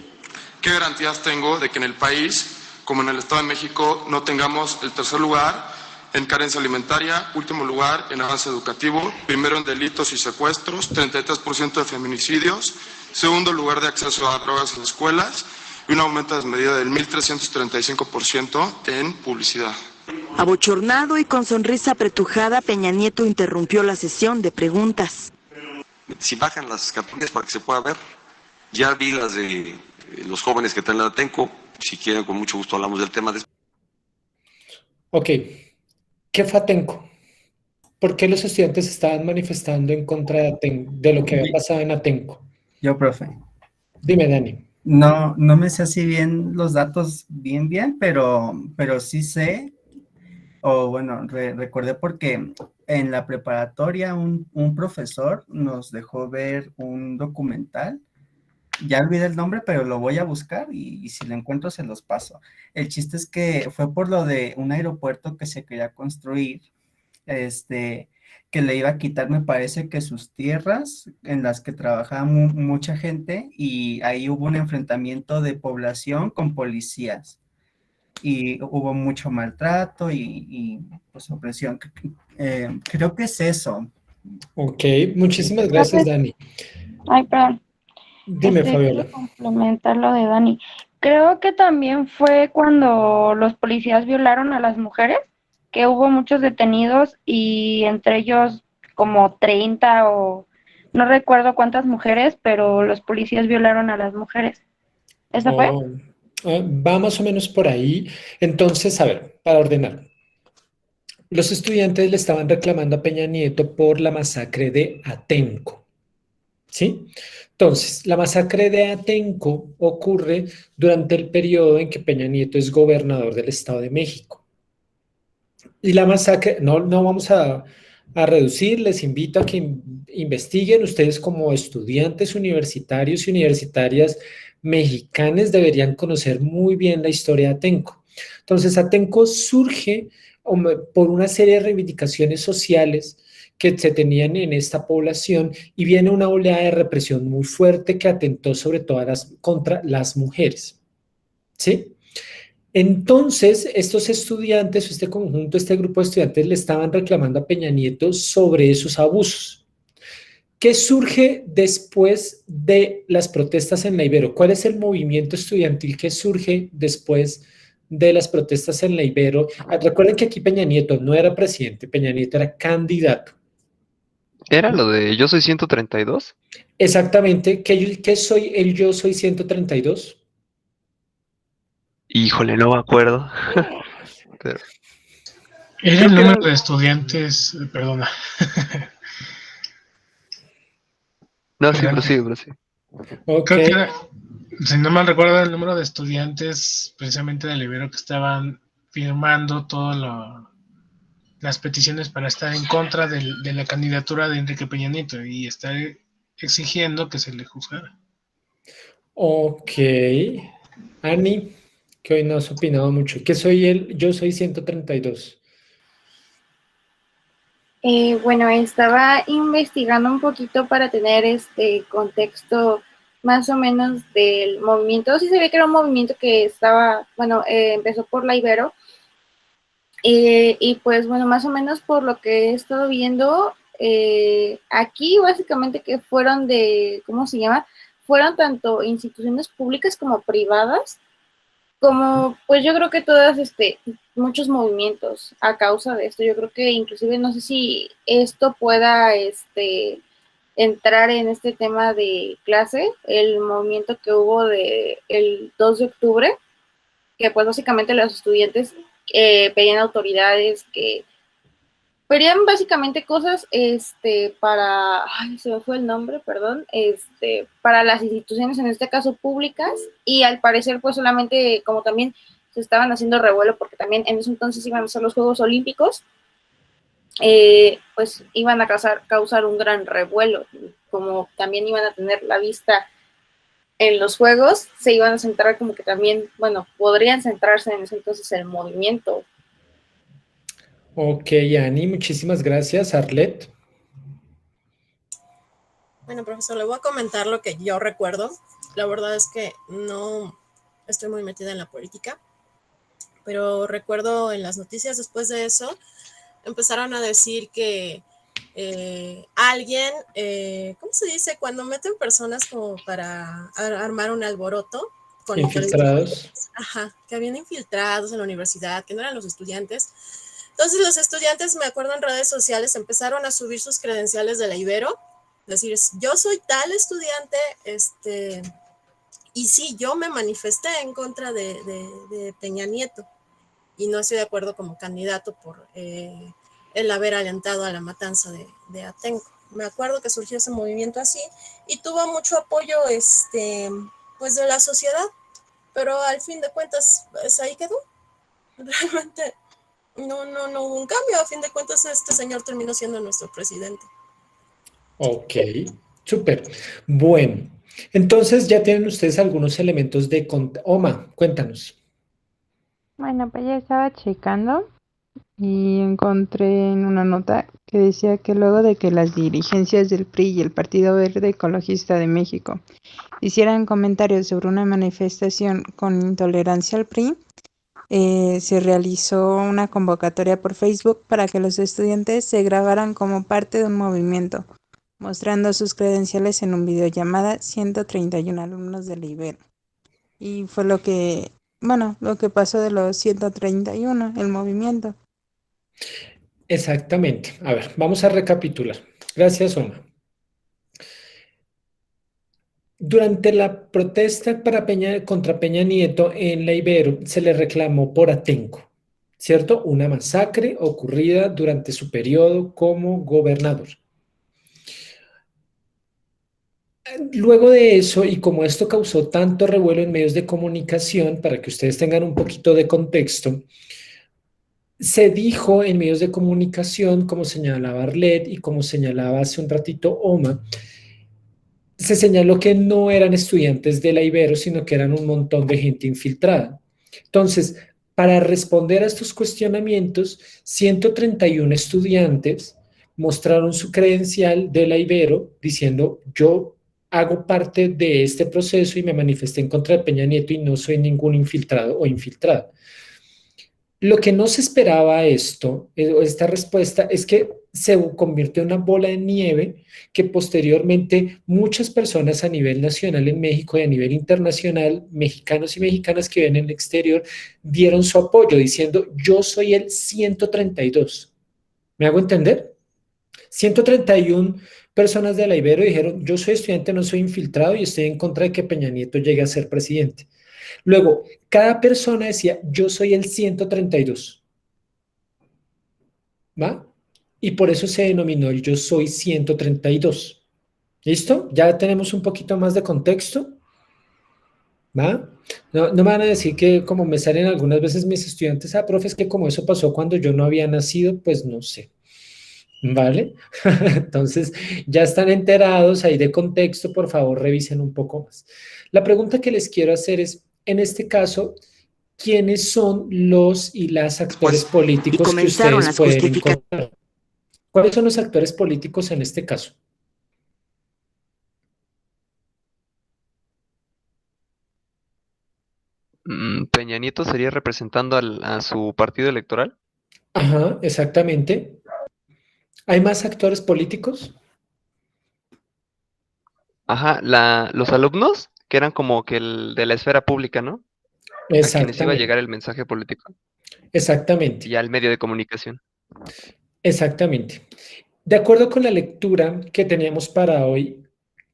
¿Qué garantías tengo de que en el país, como en el Estado de México, no tengamos el tercer lugar en carencia alimentaria, último lugar en avance educativo, primero en delitos y secuestros, 33% de feminicidios, segundo lugar de acceso a drogas en escuelas y un aumento desmedido del 1.335% en publicidad? Abochornado y con sonrisa apretujada, Peña Nieto interrumpió la sesión de preguntas. Si bajan las capturas para que se pueda ver, ya vi las de los jóvenes que están en la Atenco, si quieren con mucho gusto hablamos del tema. Ok, ¿qué fue Atenco? ¿Por qué los estudiantes estaban manifestando en contra de lo que había pasado en Atenco? Yo, profe. Dime, Dani. No me sé así bien los datos bien, pero sí sé, o bueno, recordé porque en la preparatoria un profesor nos dejó ver un documental. Ya olvidé el nombre, pero lo voy a buscar y si lo encuentro se los paso. El chiste es que fue por lo de un aeropuerto que se quería construir, que le iba a quitar, me parece que sus tierras en las que trabajaba mucha gente, y ahí hubo un enfrentamiento de población con policías y hubo mucho maltrato y pues opresión. Creo que es eso. Ok, muchísimas gracias, Dani. Ay, perdón. Dime, Fabiola. Quiero complementar lo de Dani. Creo que también fue cuando los policías violaron a las mujeres, que hubo muchos detenidos y entre ellos como 30 o no recuerdo cuántas mujeres, pero los policías violaron a las mujeres. ¿Eso fue? Va más o menos por ahí. Entonces, a ver, para ordenar. Los estudiantes le estaban reclamando a Peña Nieto por la masacre de Atenco, ¿sí? Entonces, la masacre de Atenco ocurre durante el periodo en que Peña Nieto es gobernador del Estado de México. Y la masacre, no vamos a reducir, les invito a que investiguen. Ustedes como estudiantes universitarios y universitarias mexicanas deberían conocer muy bien la historia de Atenco. Entonces, Atenco surge por una serie de reivindicaciones sociales que se tenían en esta población y viene una oleada de represión muy fuerte que atentó sobre todo contra las mujeres, ¿sí? Entonces, estos estudiantes, este conjunto, este grupo de estudiantes le estaban reclamando a Peña Nieto sobre esos abusos. ¿Qué surge después de las protestas en la Ibero? ¿Cuál es el movimiento estudiantil que surge después de las protestas en la Ibero? Recuerden que aquí Peña Nieto no era presidente, Peña Nieto era candidato. ¿Era lo de Yo Soy 132? Exactamente. ¿Qué soy el Yo Soy 132? Híjole, no me acuerdo. Pero... Era el número de estudiantes, perdona. No, sí, prosigue. Okay. Creo que era, si no mal recuerdo, el número de estudiantes precisamente del Ibero que estaban firmando todas las peticiones para estar en contra de la candidatura de Enrique Peña Nieto y estar exigiendo que se le juzgara. Ok. Ani, que hoy no has opinado mucho. ¿Qué soy Yo Soy 132? Bueno, estaba investigando un poquito para tener este contexto más o menos del movimiento. Sí sabía que era un movimiento que estaba, bueno, empezó por la Ibero. Y pues bueno, más o menos por lo que he estado viendo, aquí básicamente que fueron ¿cómo se llama? Fueron tanto instituciones públicas como privadas, como pues yo creo que todas, muchos movimientos a causa de esto. Yo creo que inclusive no sé si esto pueda, entrar en este tema de clase, el movimiento que hubo el 2 de octubre, que pues básicamente los estudiantes pedían autoridades que pedían básicamente cosas se me fue el nombre, perdón, para las instituciones, en este caso públicas, y al parecer pues solamente como también se estaban haciendo revuelo porque también en ese entonces iban a ser los Juegos Olímpicos, pues iban a causar un gran revuelo, como también iban a tener la vista en los Juegos, se iban a centrar como que también, bueno, podrían centrarse en ese entonces el movimiento. Ok, Ani, muchísimas gracias. Arlet. Bueno, profesor, le voy a comentar lo que yo recuerdo. La verdad es que no estoy muy metida en la política, pero recuerdo en las noticias después de eso, empezaron a decir que alguien, ¿cómo se dice? Cuando meten personas como para armar un alboroto. Con infiltrados. Ajá, que habían infiltrados en la universidad, que no eran los estudiantes. Entonces los estudiantes, me acuerdo en redes sociales, empezaron a subir sus credenciales de la Ibero, decir, yo soy tal estudiante, y sí, yo me manifesté en contra de Peña Nieto, y no estoy de acuerdo como candidato por el haber alentado a la matanza de Atenco. Me acuerdo que surgió ese movimiento así, y tuvo mucho apoyo, pues de la sociedad, pero al fin de cuentas, pues ahí quedó. Realmente no hubo un cambio. A fin de cuentas, este señor terminó siendo nuestro presidente. Ok, súper. Bueno, entonces ya tienen ustedes algunos elementos de... Oma, cuéntanos. Bueno, pues ya estaba checando y encontré en una nota que decía que luego de que las dirigencias del PRI y el Partido Verde Ecologista de México hicieran comentarios sobre una manifestación con intolerancia al PRI, se realizó una convocatoria por Facebook para que los estudiantes se grabaran como parte de un movimiento, mostrando sus credenciales en un videollamada 131 alumnos de la Ibero. Y fue lo que pasó de los 131, el movimiento. Exactamente. A ver, vamos a recapitular. Gracias, Oma. Durante la protesta contra Peña Nieto en la Ibero se le reclamó por Atenco, ¿cierto? Una masacre ocurrida durante su periodo como gobernador. Luego de eso, y como esto causó tanto revuelo en medios de comunicación, para que ustedes tengan un poquito de contexto, se dijo en medios de comunicación, como señalaba Arlet y como señalaba hace un ratito Oma, se señaló que no eran estudiantes de la Ibero, sino que eran un montón de gente infiltrada. Entonces, para responder a estos cuestionamientos, 131 estudiantes mostraron su credencial de la Ibero diciendo, yo hago parte de este proceso y me manifesté en contra de Peña Nieto y no soy ningún infiltrado o infiltrada. Lo que no se esperaba esta respuesta, es que se convirtió en una bola de nieve que posteriormente muchas personas a nivel nacional en México y a nivel internacional, mexicanos y mexicanas que ven en el exterior, dieron su apoyo diciendo, yo soy el 132. ¿Me hago entender? 131 personas de la Ibero dijeron, yo soy estudiante, no soy infiltrado y estoy en contra de que Peña Nieto llegue a ser presidente. Luego, cada persona decía, yo soy el 132. ¿Va? Y por eso se denominó el yo soy 132. ¿Listo? Ya tenemos un poquito más de contexto. ¿Va? No me van a decir que como me salen algunas veces mis estudiantes, profe, es que como eso pasó cuando yo no había nacido, pues no sé. ¿Vale? Entonces, ya están enterados ahí de contexto, por favor, revisen un poco más. La pregunta que les quiero hacer es, en este caso, ¿quiénes son los y las actores políticos que ustedes pueden encontrar? ¿Cuáles son los actores políticos en este caso? Peña Nieto sería representando a su partido electoral. Ajá, exactamente. ¿Hay más actores políticos? Ajá, los alumnos, que eran como que el de la esfera pública, ¿no? A quienes iba a llegar el mensaje político. Exactamente. Y al medio de comunicación. Exactamente. De acuerdo con la lectura que teníamos para hoy,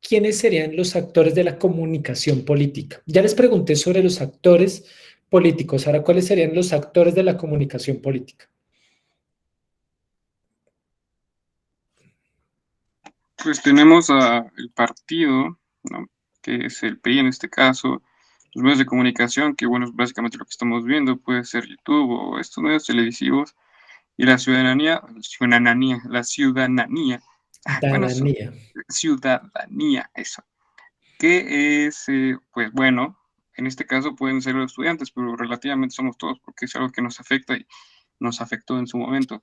¿quiénes serían los actores de la comunicación política? Ya les pregunté sobre los actores políticos. Ahora, ¿cuáles serían los actores de la comunicación política? Pues tenemos el partido, ¿no? Que es el PRI en este caso, los medios de comunicación, que bueno, es básicamente lo que estamos viendo, puede ser YouTube o estos medios televisivos, y la ciudadanía, bueno, Ciudadanía. ciudadanía, eso, que es, pues bueno, en este caso pueden ser los estudiantes, pero relativamente somos todos, porque es algo que nos afecta y nos afectó en su momento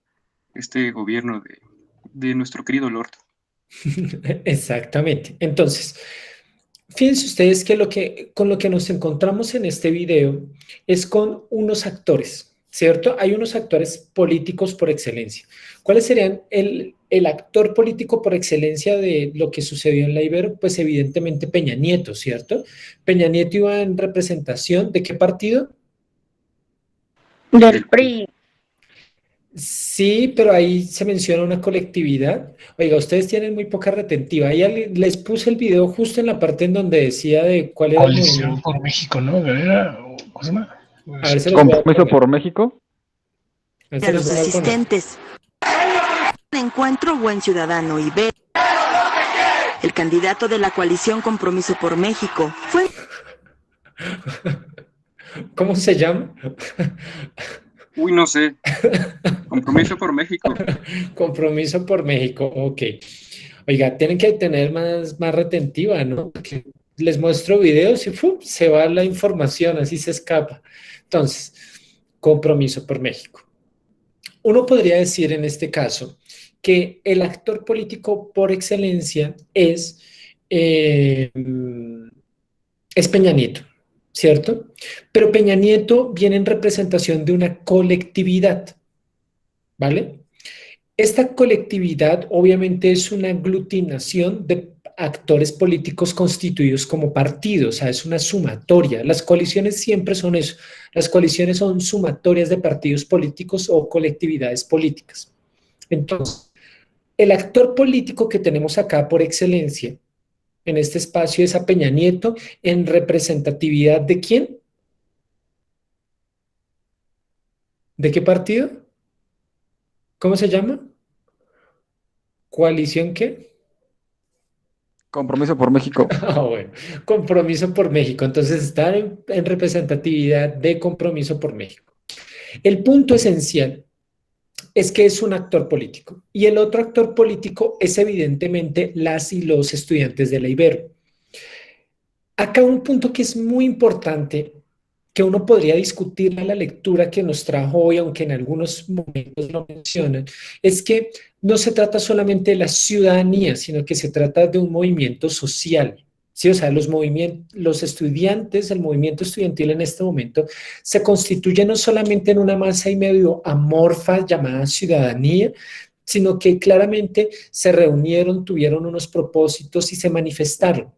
este gobierno de nuestro querido Lord. Exactamente. Entonces, fíjense ustedes que con lo que nos encontramos en este video es con unos actores, ¿cierto? Hay unos actores políticos por excelencia. ¿Cuáles serían el actor político por excelencia de lo que sucedió en la Ibero? Pues evidentemente Peña Nieto, ¿cierto? Peña Nieto iba en representación ¿de qué partido? Del PRI. Sí, pero ahí se menciona una colectividad. Oiga, ustedes tienen muy poca retentiva. Ahí les puse el video justo en la parte en donde decía de cuál era el Coalición movimiento. por México, ¿no? ¿Era? ¿Cómo se llama? A ver, se los voy a ¿Compromiso poner. por México? A ver, A se los los voy a poner. asistentes. Encuentro Buen Ciudadano Ibero. El candidato de la coalición Compromiso por México fue ¿Cómo se llama? Uy, no sé. Compromiso por México. Compromiso por México, ok. Oiga, tienen que tener más retentiva, ¿no? Porque les muestro videos y ¡fum! Se va la información, así se escapa. Entonces, Compromiso por México. Uno podría decir en este caso que el actor político por excelencia es Peña Nieto, ¿cierto? Pero Peña Nieto viene en representación de una colectividad, ¿vale? Esta colectividad obviamente es una aglutinación de actores políticos constituidos como partidos, o sea, es una sumatoria. Las coaliciones siempre son eso. Las coaliciones son sumatorias de partidos políticos o colectividades políticas. Entonces, el actor político que tenemos acá por excelencia en este espacio es a Peña Nieto en representatividad ¿de quién? ¿De qué partido? ¿Cómo se llama? ¿Coalición qué? Compromiso por México. Ah, bueno, Compromiso por México. Entonces está en representatividad de Compromiso por México. El punto esencial es que es un actor político y el otro actor político es evidentemente las y los estudiantes de la Ibero. Acá un punto que es muy importante que uno podría discutir en la lectura que nos trajo hoy, aunque en algunos momentos lo mencionan, es que no se trata solamente de la ciudadanía, sino que se trata de un movimiento social. Sí, o sea, los estudiantes, el movimiento estudiantil en este momento se constituye no solamente en una masa y medio amorfa llamada ciudadanía, sino que claramente se reunieron, tuvieron unos propósitos y se manifestaron.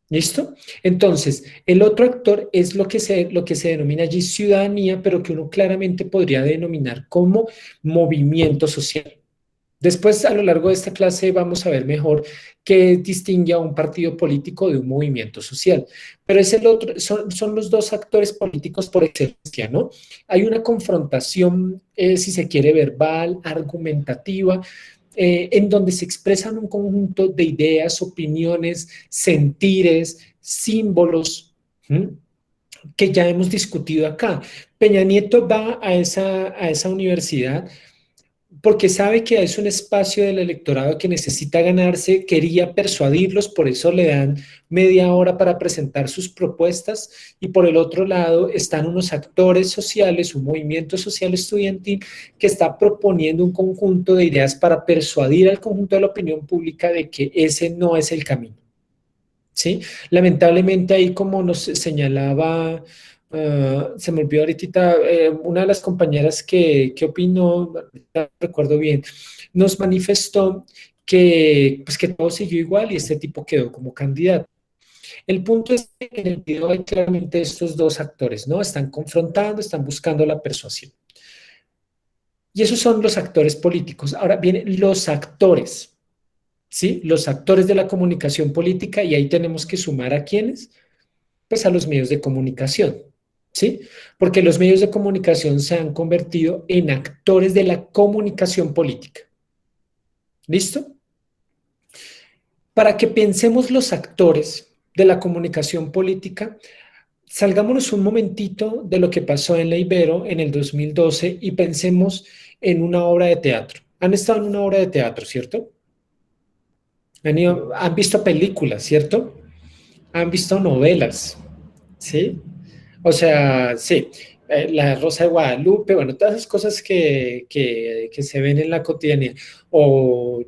¿Listo? Entonces, el otro actor es lo que se denomina allí ciudadanía, pero que uno claramente podría denominar como movimiento social. Después, a lo largo de esta clase, vamos a ver mejor qué distingue a un partido político de un movimiento social. Pero es el otro, son los dos actores políticos por excelencia, ¿no? Hay una confrontación, si se quiere, verbal, argumentativa, en donde se expresan un conjunto de ideas, opiniones, sentires, símbolos, que ya hemos discutido acá. Peña Nieto va a esa universidad porque sabe que es un espacio del electorado que necesita ganarse, quería persuadirlos, por eso le dan media hora para presentar sus propuestas, y por el otro lado están unos actores sociales, un movimiento social estudiantil que está proponiendo un conjunto de ideas para persuadir al conjunto de la opinión pública de que ese no es el camino. ¿Sí? Lamentablemente ahí, como nos señalaba... se me olvidó ahorita, una de las compañeras que opinó, no recuerdo bien, nos manifestó pues que todo siguió igual y este tipo quedó como candidato. El punto es que en el video hay claramente estos dos actores, ¿no? Están confrontando, están buscando la persuasión. Y esos son los actores políticos. Ahora vienen los actores, ¿sí? Los actores de la comunicación política, y ahí tenemos que sumar a quiénes, pues a los medios de comunicación, ¿sí? Porque los medios de comunicación se han convertido en actores de la comunicación política. ¿Listo? Para que pensemos los actores de la comunicación política, salgámonos un momentito de lo que pasó en la Ibero en el 2012 y pensemos en una obra de teatro. Han estado en una obra de teatro, ¿cierto? Han visto películas, ¿cierto? Han visto novelas, ¿sí? O sea, sí, La Rosa de Guadalupe, bueno, todas esas cosas que se ven en la cotidianidad. O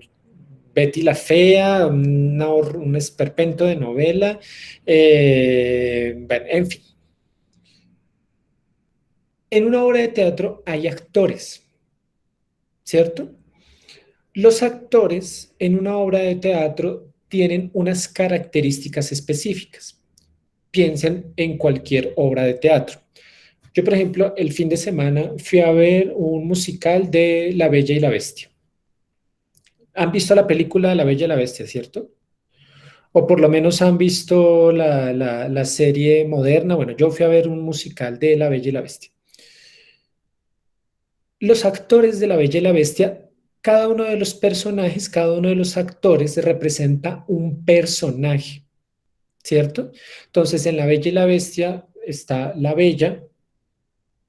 Betty la Fea, un esperpento de novela, bueno, en fin. En una obra de teatro hay actores, ¿cierto? Los actores en una obra de teatro tienen unas características específicas. Piensen en cualquier obra de teatro. Yo, por ejemplo, el fin de semana fui a ver un musical de La Bella y la Bestia. ¿Han visto la película La Bella y la Bestia, cierto? O por lo menos han visto la serie moderna. Bueno, yo fui a ver un musical de La Bella y la Bestia. Los actores de La Bella y la Bestia, cada uno de los personajes, cada uno de los actores representa un personaje, ¿cierto? Entonces, en La Bella y la Bestia está la Bella,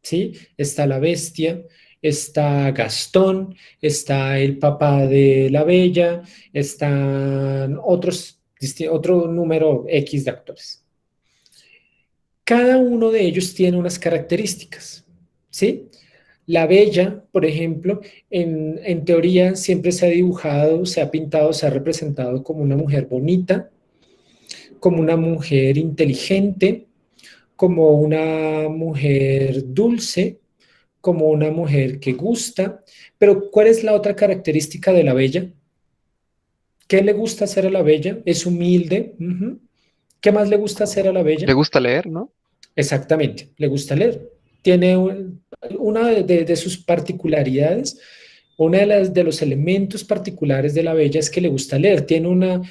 ¿sí? Está la Bestia, está Gastón, está el papá de la Bella, están otro número X de actores. Cada uno de ellos tiene unas características, ¿sí? La Bella, por ejemplo, en teoría siempre se ha dibujado, se ha pintado, se ha representado como una mujer bonita, como una mujer inteligente, como una mujer dulce, como una mujer que gusta. Pero ¿cuál es la otra característica de la Bella? ¿Qué le gusta hacer a la Bella? Es humilde. ¿Qué más le gusta hacer a la Bella? Le gusta leer, ¿no? Exactamente, le gusta leer. Tiene una de sus particularidades, una de los elementos particulares de la Bella es que le gusta leer. Tiene una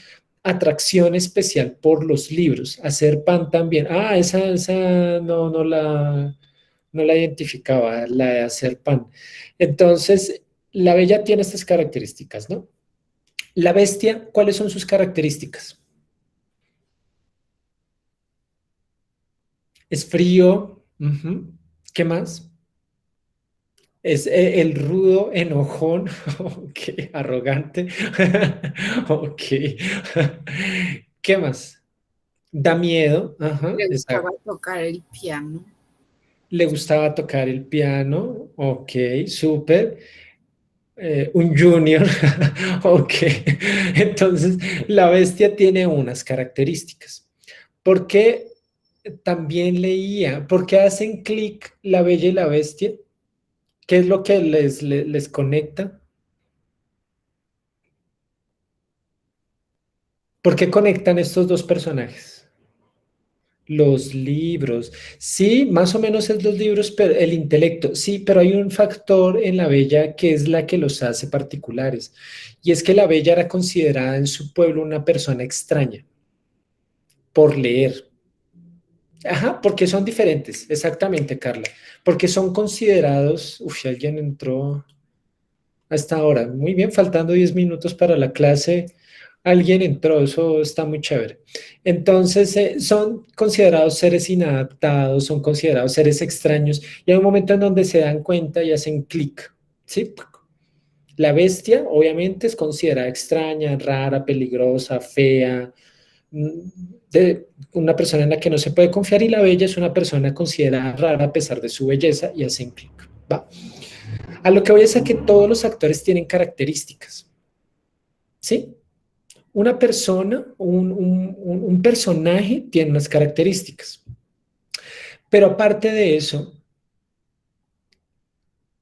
atracción especial por los libros. Hacer pan también. Ah, esa no la identificaba, la de hacer pan. Entonces, la Bella tiene estas características, ¿no? La Bestia, ¿cuáles son sus características? Es frío. ¿Qué más? Es el rudo, enojón, ok, arrogante, ok. ¿Qué más? Da miedo, ajá, Le gustaba exacto. tocar el piano. Le gustaba tocar el piano, ok, súper. Un junior, ok. Entonces, la Bestia tiene unas características. ¿Por qué también leía? ¿Por qué hacen clic La Bella y la Bestia? ¿Qué es lo que les conecta? ¿Por qué conectan estos dos personajes? Los libros. Sí, más o menos es los libros, pero el intelecto. Sí, pero hay un factor en la Bella que es la que los hace particulares. Y es que la Bella era considerada en su pueblo una persona extraña por leer. Ajá, porque son diferentes. Exactamente, Carla. Porque son considerados. Uf, alguien entró a esta hora. Muy bien, faltando 10 minutos para la clase. Alguien entró, eso está muy chévere. Entonces, son considerados seres inadaptados, son considerados seres extraños, y hay un momento en donde se dan cuenta y hacen clic, ¿sí? La Bestia, obviamente, es considerada extraña, rara, peligrosa, fea, de una persona en la que no se puede confiar, y la Bella es una persona considerada rara a pesar de su belleza, y hacen clic, ¿va? A lo que voy es a que todos los actores tienen características, ¿sí? Una persona, un personaje tiene unas características. Pero aparte de eso,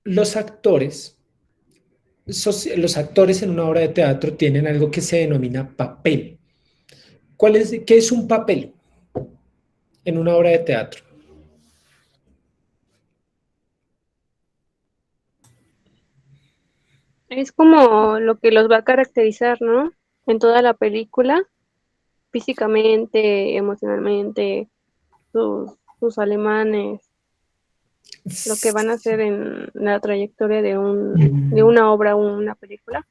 los actores, los actores en una obra de teatro tienen algo que se denomina papel. ¿Qué es un papel en una obra de teatro? Es como lo que los va a caracterizar, ¿no? En toda la película, físicamente, emocionalmente, sus alemanes, lo que van a hacer en la trayectoria de una obra o una película.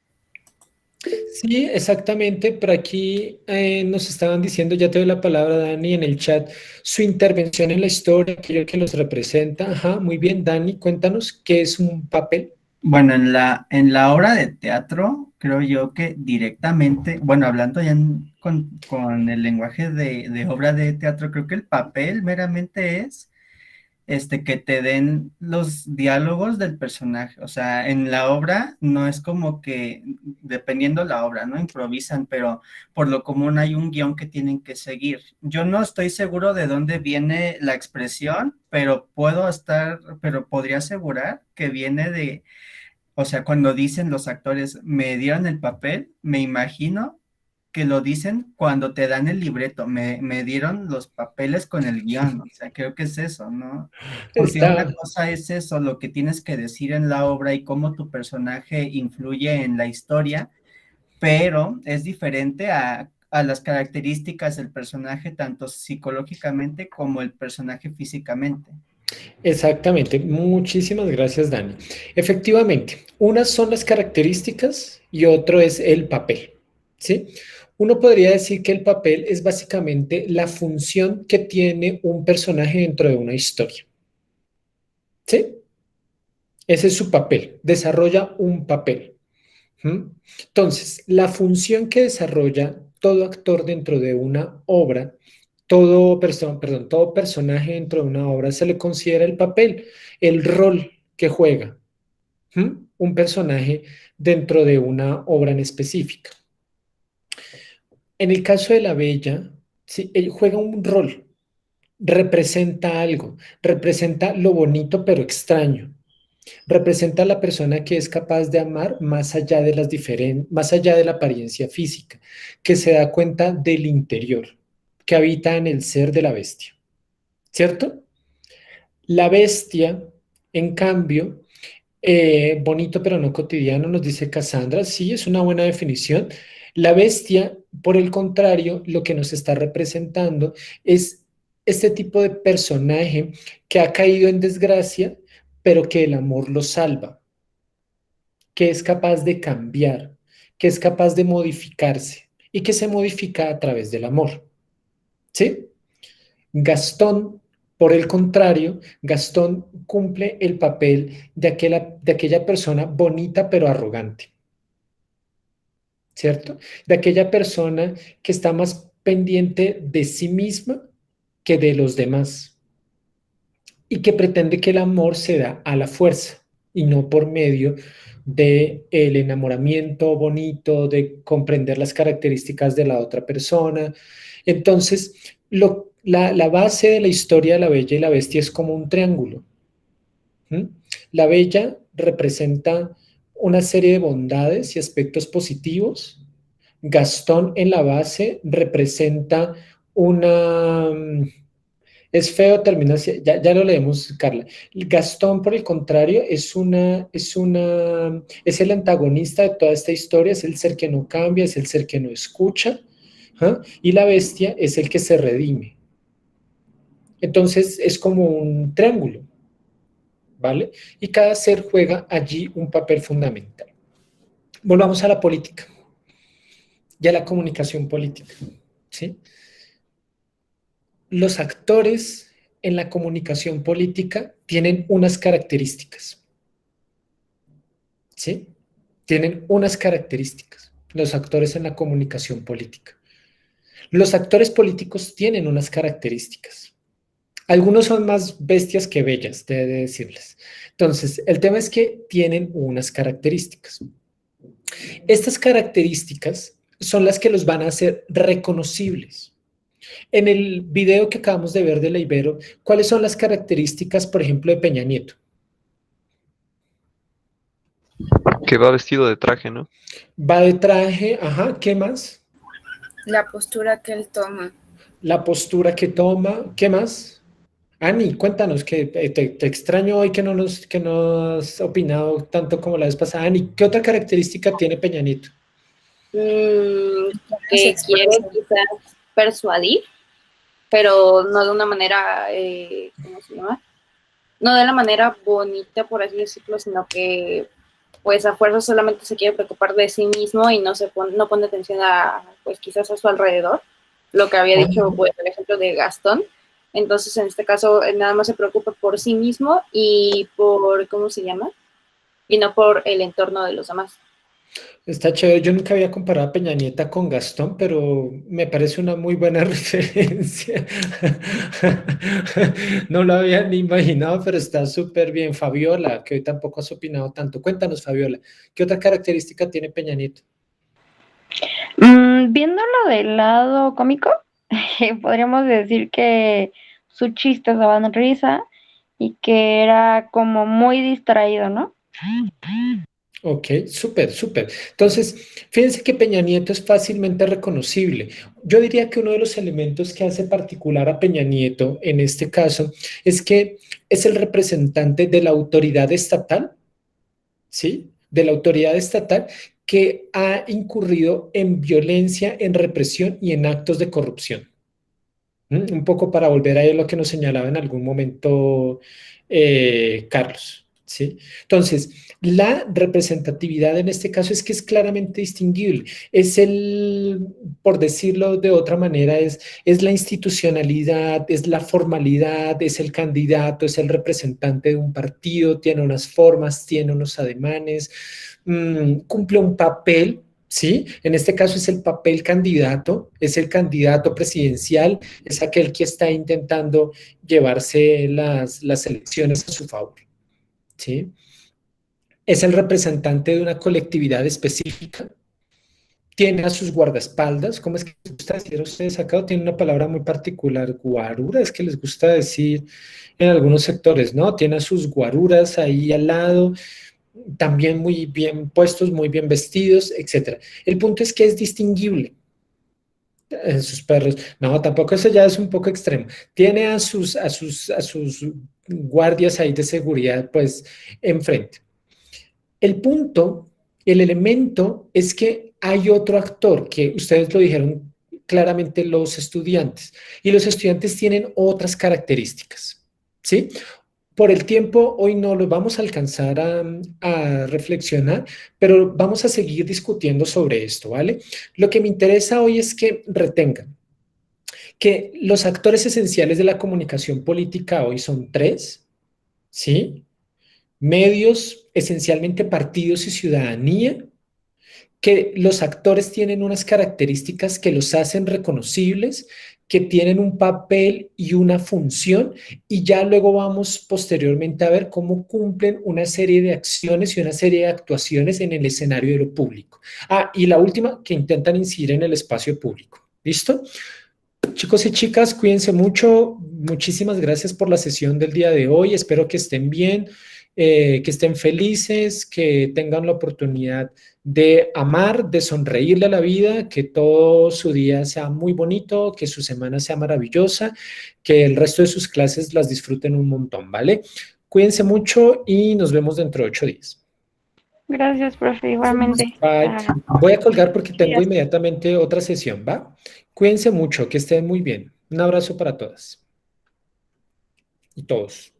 Sí, exactamente. Por aquí nos estaban diciendo, ya te doy la palabra, Dani, en el chat, su intervención en la historia, aquello que los representa. Ajá, muy bien, Dani, cuéntanos qué es un papel. Bueno, en la obra de teatro, creo yo que directamente, bueno, hablando ya con el lenguaje de obra de teatro, creo que el papel meramente es que te den los diálogos del personaje. O sea, en la obra no es como que, dependiendo la obra, ¿no? Improvisan, pero por lo común hay un guión que tienen que seguir. Yo no estoy seguro de dónde viene la expresión, pero podría asegurar que viene o sea, cuando dicen los actores, me dieron el papel, me imagino que lo dicen cuando te dan el libreto, me dieron los papeles con el guión, o sea, creo que es eso, ¿no? Porque una cosa es eso, lo que tienes que decir en la obra y cómo tu personaje influye en la historia, pero es diferente a las características del personaje, tanto psicológicamente como el personaje físicamente. Exactamente, muchísimas gracias, Dani. Efectivamente, unas son las características y otro es el papel, ¿sí? Uno podría decir que el papel es básicamente la función que tiene un personaje dentro de una historia, ¿sí? Ese es su papel, desarrolla un papel. Entonces, la función que desarrolla todo actor dentro de una obra, todo personaje dentro de una obra se le considera el papel, el rol que juega un personaje dentro de una obra en específica. En el caso de la Bella, sí, él juega un rol, representa algo, representa lo bonito pero extraño. Representa a la persona que es capaz de amar más allá de más allá de la apariencia física, que se da cuenta del interior, que habita en el ser de la bestia. ¿Cierto? La bestia, en cambio, bonito pero no cotidiano, nos dice Cassandra, sí, es una buena definición. La bestia, por el contrario, lo que nos está representando es este tipo de personaje que ha caído en desgracia, pero que el amor lo salva, que es capaz de cambiar, que es capaz de modificarse y que se modifica a través del amor. ¿Sí? Gastón, por el contrario, Gastón cumple el papel de aquella persona bonita pero arrogante. ¿Cierto? De aquella persona que está más pendiente de sí misma que de los demás y que pretende que el amor se da a la fuerza y no por medio del enamoramiento bonito, de comprender las características de la otra persona. Entonces, la base de la historia de la Bella y la Bestia es como un triángulo. La Bella representa una serie de bondades y aspectos positivos. Gastón en la base representa una... Es feo, termina así, ya lo leemos, Carla. Gastón, por el contrario, es el antagonista de toda esta historia, es el ser que no cambia, es el ser que no escucha, y la bestia es el que se redime. Entonces es como un triángulo, ¿vale? Y cada ser juega allí un papel fundamental. Volvamos a la política y a la comunicación política, ¿sí? Los actores en la comunicación política tienen unas características, ¿sí? Tienen unas características, los actores en la comunicación política. Los actores políticos tienen unas características. Algunos son más bestias que bellas, de decirles. Entonces, el tema es que tienen unas características. Estas características son las que los van a hacer reconocibles. En el video que acabamos de ver de la Ibero, ¿cuáles son las características, por ejemplo, de Peña Nieto? Que va vestido de traje, ¿no? Va de traje, ajá, ¿qué más? La postura que él toma. La postura que toma, ¿qué más? Ani, cuéntanos, que te extraño hoy que no has opinado tanto como la vez pasada. Ani, ¿qué otra característica tiene Peña Nieto? Que quiere quizás persuadir, pero no de una manera, ¿cómo se llama? No de la manera bonita, por así decirlo, sino que pues a fuerza solamente se quiere preocupar de sí mismo y no pone atención a, pues quizás a su alrededor, lo que había dicho, pues, el ejemplo de Gastón. Entonces, en este caso, nada más se preocupa por sí mismo y por, ¿cómo se llama? Y no por el entorno de los demás. Está chévere, yo nunca había comparado a Peña Nieto con Gastón, pero me parece una muy buena referencia. No lo había ni imaginado, pero está súper bien. Fabiola, que hoy tampoco has opinado tanto. Cuéntanos, Fabiola, ¿qué otra característica tiene Peña Nieto? Viéndolo del lado cómico, podríamos decir que sus chistes daban risa y que era como muy distraído, ¿no? Ok, súper, súper. Entonces, fíjense que Peña Nieto es fácilmente reconocible. Yo diría que uno de los elementos que hace particular a Peña Nieto en este caso es que es el representante de la autoridad estatal, ¿sí? De la autoridad estatal que ha incurrido en violencia, en represión y en actos de corrupción. Un poco para volver a lo que nos señalaba en algún momento Carlos, ¿sí? Entonces, la representatividad en este caso es que es claramente distinguible. Es por decirlo de otra manera, es la institucionalidad, es la formalidad, es el candidato, es el representante de un partido, tiene unas formas, tiene unos ademanes, cumple un papel. ¿Sí? En este caso es el papel candidato, es el candidato presidencial, es aquel que está intentando llevarse las elecciones a su favor. ¿Sí? Es el representante de una colectividad específica, tiene a sus guardaespaldas, ¿cómo es que les gusta decir a ustedes acá? Tiene una palabra muy particular, guarura, es que les gusta decir en algunos sectores, ¿no? Tiene a sus guaruras ahí al lado, también muy bien puestos, muy bien vestidos, etc. El punto es que es distinguible. Sus perros, no, tampoco eso ya es un poco extremo. Tiene a sus guardias ahí de seguridad, pues, enfrente. El punto, el elemento es que hay otro actor que ustedes lo dijeron claramente los estudiantes, y los estudiantes tienen otras características, ¿sí? Por el tiempo, hoy no lo vamos a alcanzar a reflexionar, pero vamos a seguir discutiendo sobre esto, ¿vale? Lo que me interesa hoy es que retengan que los actores esenciales de la comunicación política hoy son tres, ¿sí? Medios, esencialmente partidos y ciudadanía, que los actores tienen unas características que los hacen reconocibles, que tienen un papel y una función, y ya luego vamos posteriormente a ver cómo cumplen una serie de acciones y una serie de actuaciones en el escenario de lo público. Y la última, que intentan incidir en el espacio público. ¿Listo? Chicos y chicas, cuídense mucho. Muchísimas gracias por la sesión del día de hoy. Espero que estén bien, que estén felices, que tengan la oportunidad de amar, de sonreírle a la vida, que todo su día sea muy bonito, que su semana sea maravillosa, que el resto de sus clases las disfruten un montón, ¿vale? Cuídense mucho y nos vemos dentro de 8 días. Gracias, profe, igualmente. Bye. Voy a colgar porque tengo inmediatamente otra sesión, ¿va? Cuídense mucho, que estén muy bien. Un abrazo para todas y todos.